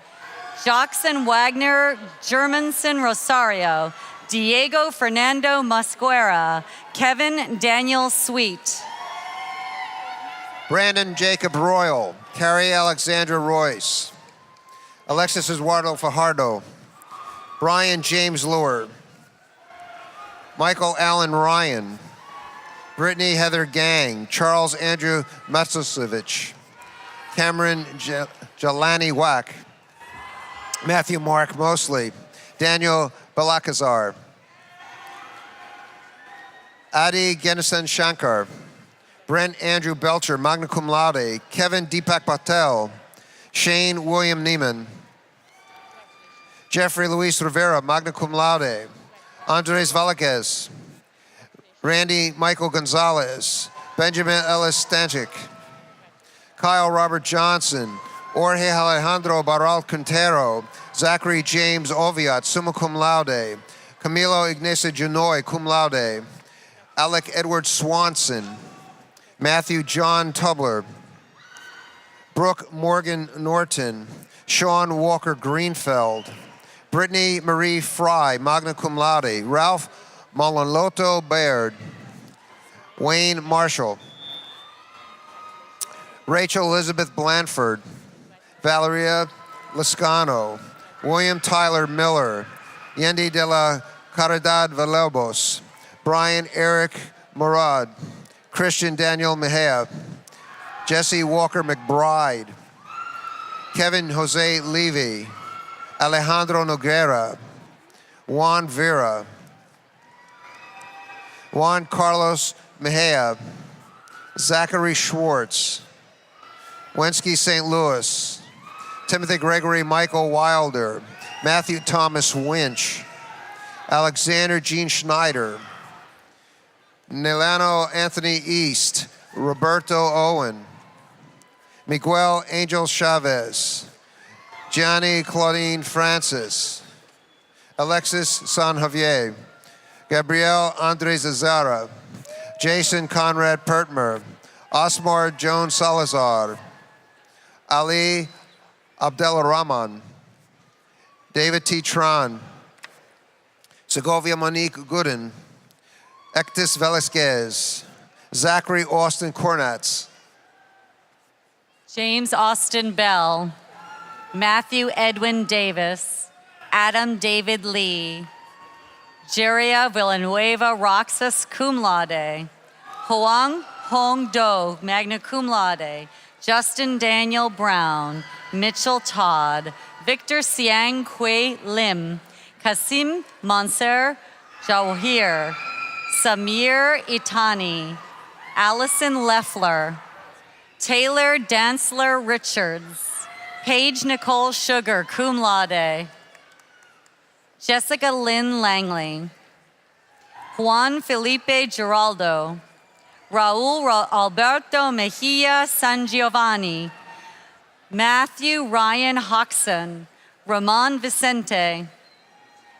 Jackson Wagner Germanson Rosario, Diego Fernando Mosquera, Kevin Daniel Sweet, Brandon Jacob Royal, Carrie Alexandra Royce, Alexis Eduardo Fajardo, Brian James Lure, Michael Allen Ryan, Brittany Heather Gang, Charles Andrew Matsosevich, Cameron Jelani Wack, Matthew Mark Mosley, Daniel Balakazar, Adi Genison Shankar, Brent Andrew Belcher, magna cum laude, Kevin Deepak Patel, Shane William Neiman, Jeffrey Luis Rivera, magna cum laude, Andres Valaquez, Randy Michael Gonzalez, Benjamin Ellis Stanchik, Kyle Robert Johnson, Jorge Alejandro Barral Quintero, Zachary James Oviat, summa cum laude, Camilo Ignacio Junoy, cum laude, Alec Edward Swanson, Matthew John Tubler, Brooke Morgan Norton, Sean Walker Greenfeld, Brittany Marie Fry, magna cum laude, Ralph Malaloto Baird, Wayne Marshall, Rachel Elizabeth Blanford, Valeria Lascano, William Tyler Miller, Yendi de la Caridad Villalobos, Brian Eric Murad, Christian Daniel Mejia, Jesse Walker McBride, Kevin Jose Levy, Alejandro Noguera, Juan Vera, Juan Carlos Mejia, Zachary Schwartz, Wensky St. Louis, Timothy Gregory Michael Wilder, Matthew Thomas Winch, Alexander Gene Schneider, Nelano Anthony East, Roberto Owen, Miguel Angel Chavez, Gianni Claudine Francis, Alexis San Javier, Gabriel Andres Azara, Jason Conrad Pertmer, Osmar Joan Salazar, Ali Abdelrahman, David T. Tron, Segovia Monique Gooden, Ectis Velasquez, Zachary Austin Cornatz, James Austin Bell, Matthew Edwin Davis, Adam David Lee, Jeria Villanueva Roxas cum laude, Hoang Hong Do, magna cum laude, Justin Daniel Brown, Mitchell Todd, Victor Siang Kui Lim, Kasim Monser Jawahir, Samir Itani, Allison Leffler, Taylor Dantzler Richards, Paige Nicole Sugar, cum laude, Jessica Lynn Langley, Juan Felipe Giraldo, Raul Alberto Mejia San Giovanni, Matthew Ryan Hoxson, Ramon Vicente,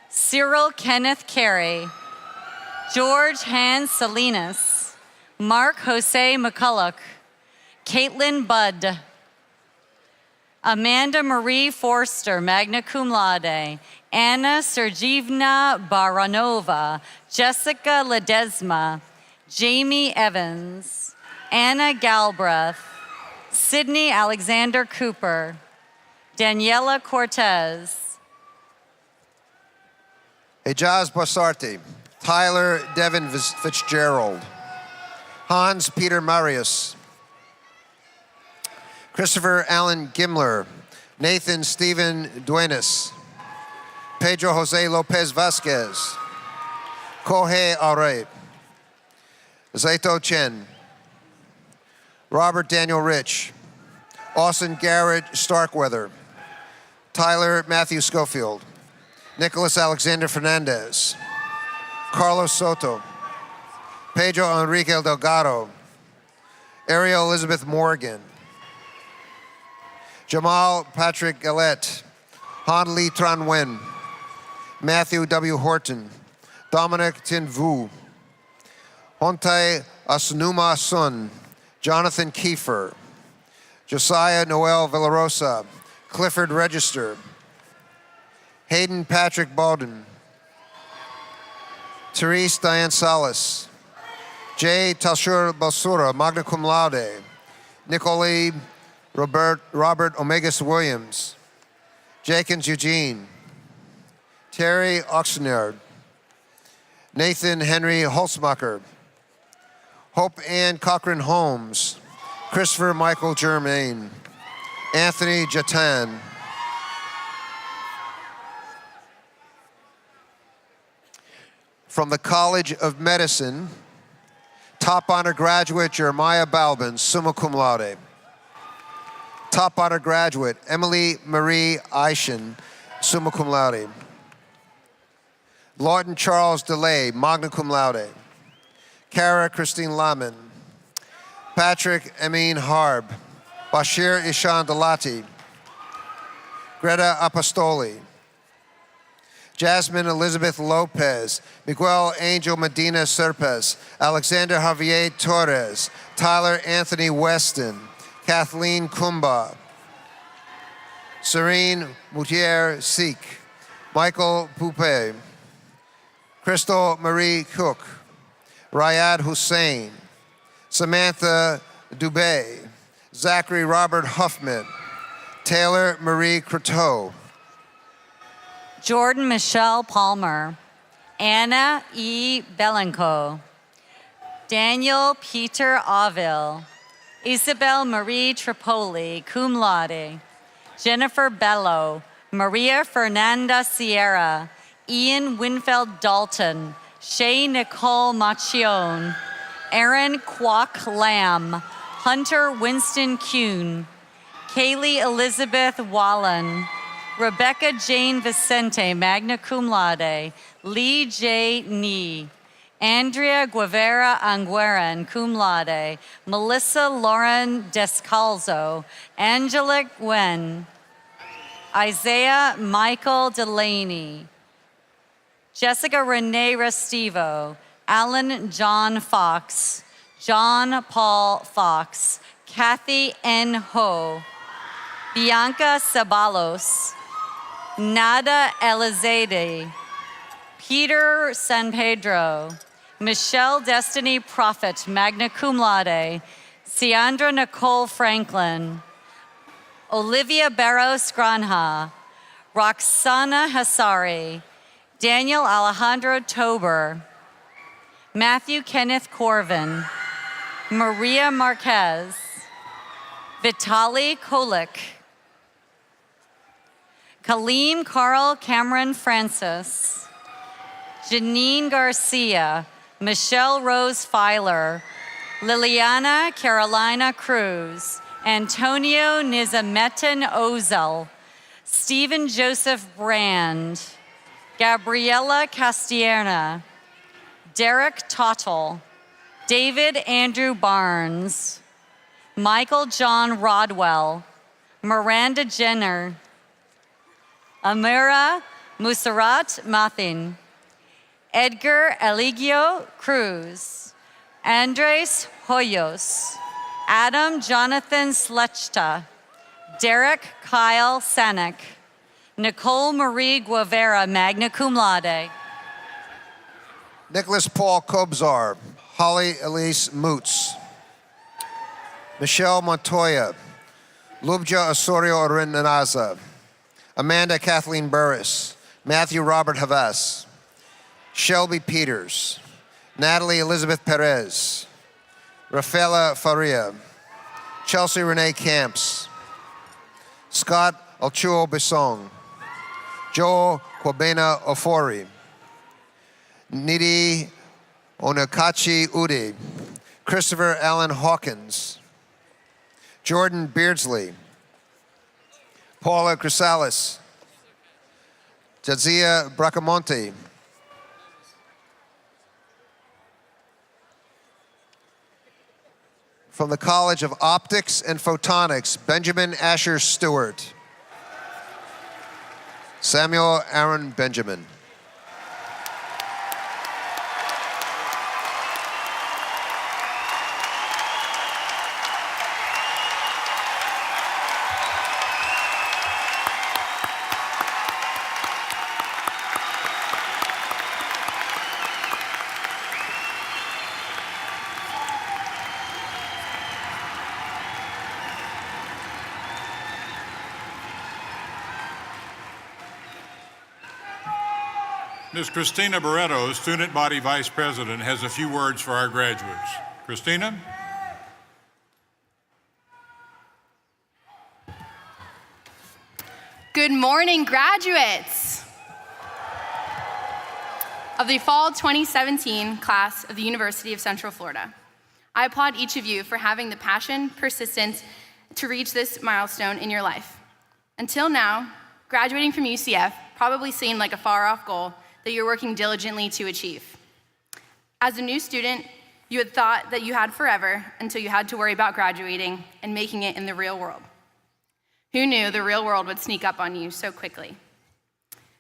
Cyril Kenneth Carey, George Hans Salinas, Mark Jose McCulloch, Caitlin Budd, Amanda Marie Forster, magna cum laude, Anna Sergivna Baranova, Jessica Ledesma, Jamie Evans, Anna Galbraith, Sydney Alexander Cooper, Daniela Cortez, Ejaz Basarti, Tyler Devin Fitzgerald, Hans Peter Marius, Christopher Allen Gimler, Nathan Stephen Duenas, Pedro Jose Lopez Vasquez, Kohei Aure, Zato Chen, Robert Daniel Rich, Austin Garrett Starkweather, Tyler Matthew Schofield, Nicholas Alexander Fernandez, Carlos Soto, Pedro Enrique Delgado, Ariel Elizabeth Morgan, Jamal Patrick Gillette, Han Lee Tran Nguyen, Matthew W. Horton, Dominic Tin Vu, Hontai Asunuma Sun, Jonathan Kiefer, Josiah Noel Villarosa, Clifford Register, Hayden Patrick Baldwin, Therese Diane Salas, J. Talshur Basura, magna cum laude, Nicole Robert Omegas Williams, Jenkins Eugene, Terry Oxnard, Nathan Henry Holzmacher, Hope Ann Cochran Holmes, Christopher Michael Germain, Anthony Jatan, from the College of Medicine, top honor graduate Jeremiah Balbin, summa cum laude. Top honor graduate Emily Marie Eischen, summa cum laude. Lawton Charles DeLay, magna cum laude. Kara Christine Laman, Patrick Amin Harb, Bashir Ishan Dalati, Greta Apostoli, Jasmine Elizabeth Lopez, Miguel Angel Medina Serpes, Alexander Javier Torres, Tyler Anthony Weston, Kathleen Kumba, Serene Moutier Sikh, Michael Poupe, Crystal Marie Cook, Rayad Hussein, Samantha Dubé, Zachary Robert Huffman, Taylor Marie Croteau, Jordan Michelle Palmer, Anna E. Belenko, Daniel Peter Avil, Isabel Marie Tripoli, cum laude, Jennifer Bello, Maria Fernanda Sierra, Ian Winfeld Dalton, Shay Nicole Machione, Aaron Kwok Lamb, Hunter Winston Kuhn, Kaylee Elizabeth Wallen, Rebecca Jane Vicente, magna cum laude, Lee J. Nee, Andrea Guevara Angueren, cum laude, Melissa Lauren Descalzo, Angela Gwen, Isaiah Michael Delaney, Jessica Renee Restivo, Alan John Fox, John Paul Fox, Kathy N. Ho, Bianca Sabalos, Nada Elizade, Peter San Pedro, Michelle Destiny Prophet, magna cum laude, Ciandra Nicole Franklin, Olivia Barros Granha, Roxana Hasari, Daniel Alejandro Tober, Matthew Kenneth Corvin, Maria Marquez, Vitali Kolik, Kaleem Carl Cameron Francis, Janine Garcia, Michelle Rose Filer, Liliana Carolina Cruz, Antonio Nizametin Ozel, Stephen Joseph Brand, Gabriela Castierna, Derek Tottle, David Andrew Barnes, Michael John Rodwell, Miranda Jenner, Amira Musarat Mathin, Edgar Eligio Cruz, Andres Hoyos, Adam Jonathan Slechta, Derek Kyle Sanek, Nicole Marie Guevara, magna cum laude. Nicholas Paul Kobzar, Holly Elise Moots, Michelle Montoya, Lubja Osorio Arenaza, Amanda Kathleen Burris, Matthew Robert Havas, Shelby Peters, Natalie Elizabeth Perez, Rafaela Faria, Chelsea Renee Camps, Scott Alchuo Besong, Joel Kwabena Ofori, Nidhi Onakachi Ude, Christopher Allen Hawkins, Jordan Beardsley, Paula Chrysalis, Jadzia Bracamonte, from the College of Optics and Photonics, Benjamin Asher Stewart, Samuel Aaron Benjamin. Ms. Christina Barreto, Student Body Vice President, has a few words for our graduates. Christina? Good morning, graduates of the fall 2017 class of the University of Central Florida. I applaud each of you for having the passion, persistence to reach this milestone in your life. Until now, graduating from UCF probably seemed like a far-off goal that you're working diligently to achieve. As a new student, you had thought that you had forever until you had to worry about graduating and making it in the real world. Who knew the real world would sneak up on you so quickly?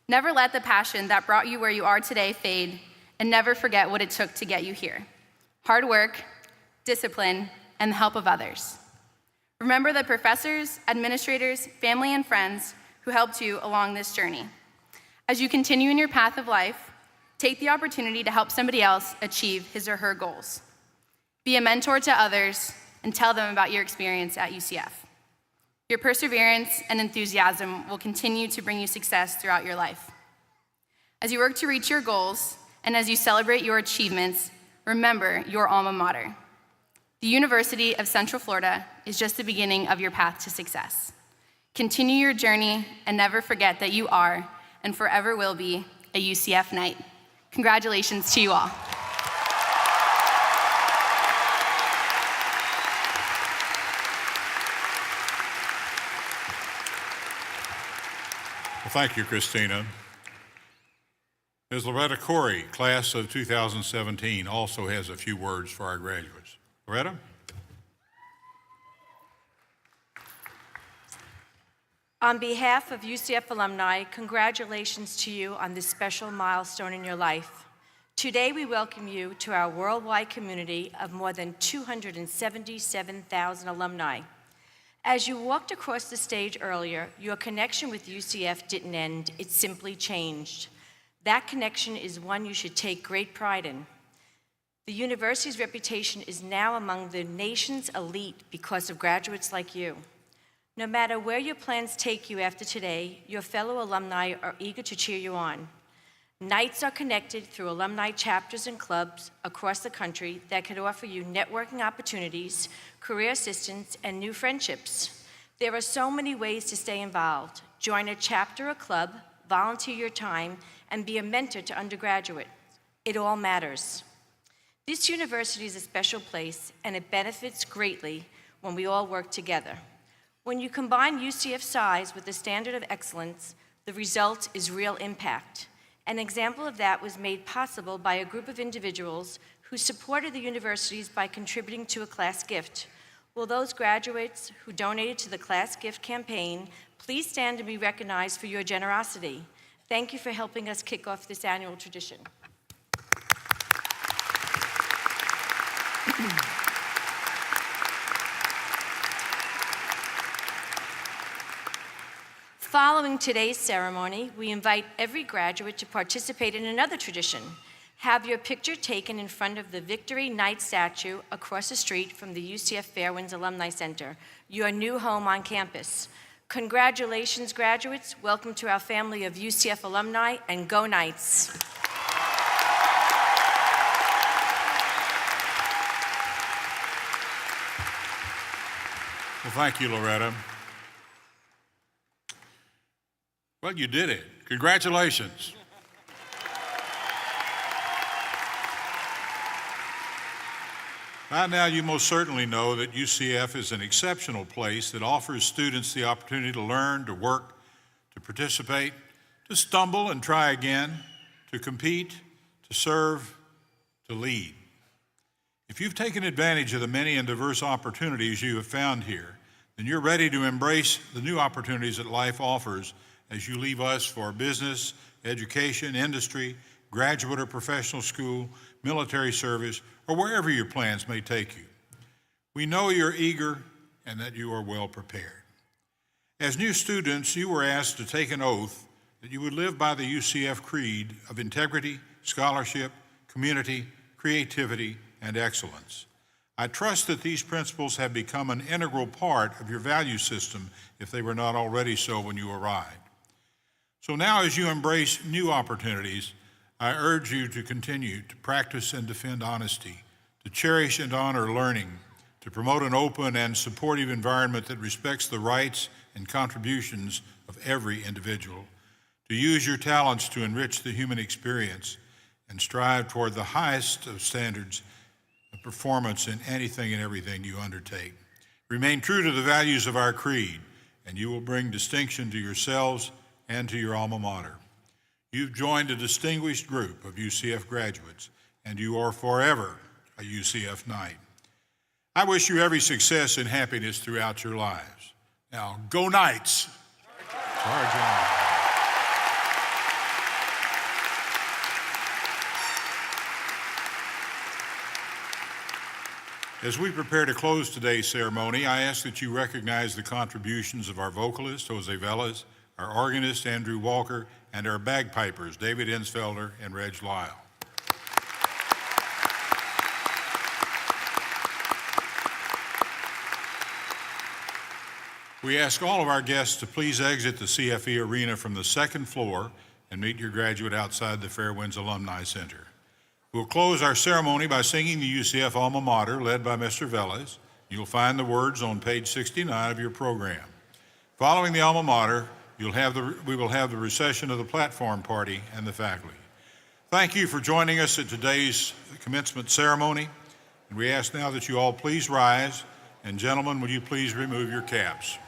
Never let the passion that brought you where you are today fade, and never forget what it took to get you here. Hard work, discipline, and the help of others. Remember the professors, administrators, family, and friends who helped you along this journey. As you continue in your path of life, take the opportunity to help somebody else achieve his or her goals. Be a mentor to others and tell them about your experience at UCF. Your perseverance and enthusiasm will continue to bring you success throughout your life. As you work to reach your goals and as you celebrate your achievements, remember your alma mater. The University of Central Florida is just the beginning of your path to success. Continue your journey and never forget that you are and forever will be a UCF Knight. Congratulations to you all. Well, thank you, Christina. Ms. Loretta Cory, class of 2017, also has a few words for our graduates. Loretta? On behalf of UCF alumni, congratulations to you on this special milestone in your life. Today, we welcome you to our worldwide community of more than 277,000 alumni. As you walked across the stage earlier, your connection with UCF didn't end, it simply changed. That connection is one you should take great pride in. The university's reputation is now among the nation's elite because of graduates like you. No matter where your plans take you after today, your fellow alumni are eager to cheer you on. Knights are connected through alumni chapters and clubs across the country that can offer you networking opportunities, career assistance, and new friendships. There are so many ways to stay involved. Join a chapter or club, volunteer your time, and be a mentor to undergraduates. It all matters. This university is a special place, and it benefits greatly when we all work together. When you combine UCF size with the standard of excellence, the result is real impact. An example of that was made possible by a group of individuals who supported the universities by contributing to a class gift. Will those graduates who donated to the class gift campaign please stand and be recognized for your generosity? Thank you for helping us kick off this annual tradition. Following today's ceremony, we invite every graduate to participate in another tradition. Have your picture taken in front of the Victory Knight statue across the street from the UCF Fairwinds Alumni Center, your new home on campus. Congratulations, graduates. Welcome to our family of UCF alumni, and go Knights. Well, thank you, Loretta. Well, you did it. Congratulations. By now, you most certainly know that UCF is an exceptional place that offers students the opportunity to learn, to work, to participate, to stumble and try again, to compete, to serve, to lead. If you've taken advantage of the many and diverse opportunities you have found here, then you're ready to embrace the new opportunities that life offers as you leave us for business, education, industry, graduate or professional school, military service, or wherever your plans may take you. We know you're eager and that you are well prepared. As new students, you were asked to take an oath that you would live by the UCF creed of integrity, scholarship, community, creativity, and excellence. I trust that these principles have become an integral part of your value system if they were not already so when you arrived. So now as you embrace new opportunities, I urge you to continue to practice and defend honesty, to cherish and honor learning, to promote an open and supportive environment that respects the rights and contributions of every individual, to use your talents to enrich the human experience, and strive toward the highest of standards of performance in anything and everything you undertake. Remain true to the values of our creed, and you will bring distinction to yourselves and to your alma mater. You've joined a distinguished group of UCF graduates, and you are forever a UCF Knight. I wish you every success and happiness throughout your lives. Now, go Knights! Charge on. As we prepare to close today's ceremony, I ask that you recognize the contributions of our vocalist, Jose Velas, our organist, Andrew Walker, and our bagpipers, David Felder and Reg Lyle. We ask all of our guests to please exit the CFE arena from the second floor and meet your graduate outside the Fairwinds Alumni Center. We'll close our ceremony by singing the UCF alma mater, led by Mr. Velas. You'll find the words on page 69 of your program. Following the alma mater, we will have the recession of the platform party and the faculty. Thank you for joining us at today's commencement ceremony. And we ask now that you all please rise. And gentlemen, will you please remove your caps?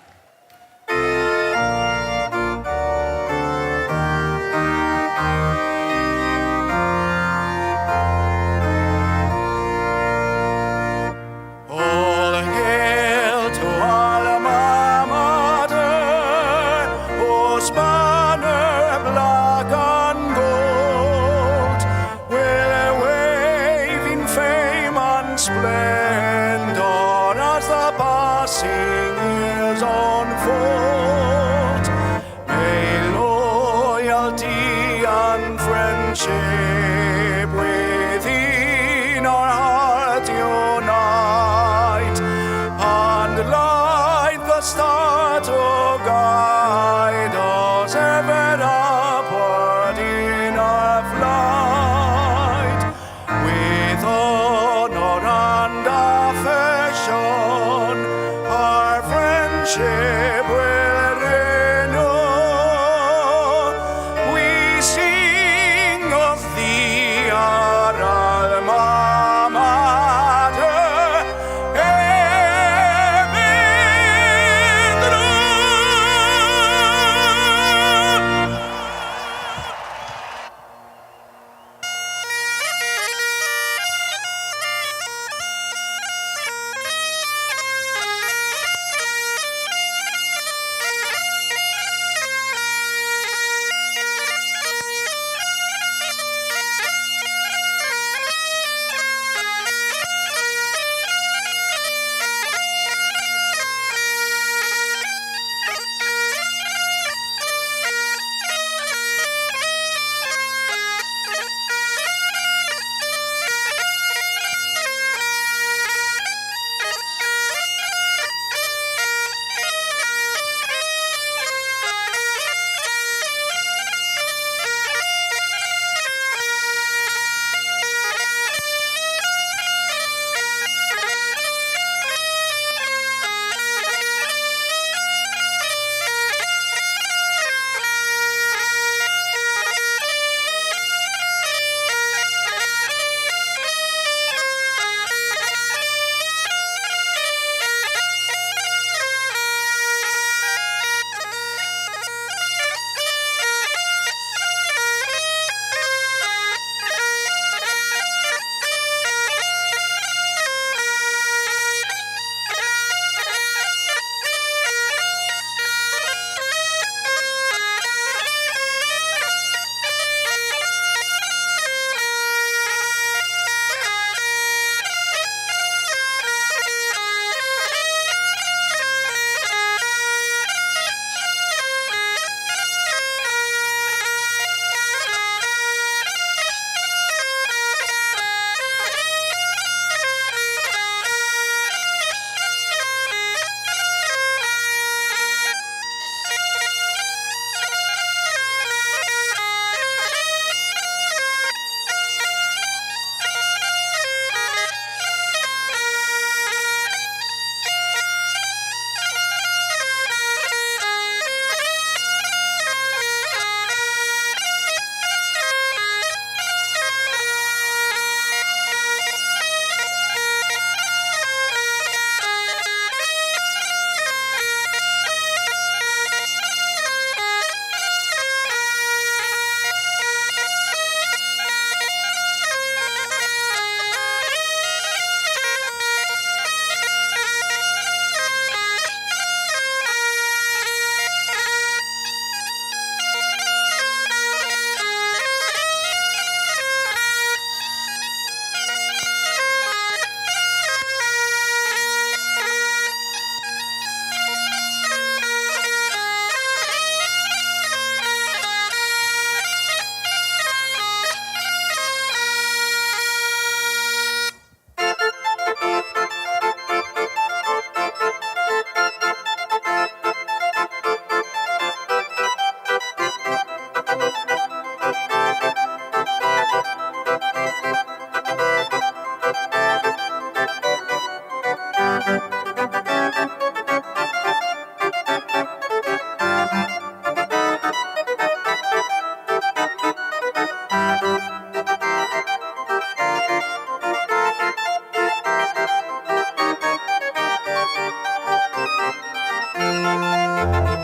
Thank you.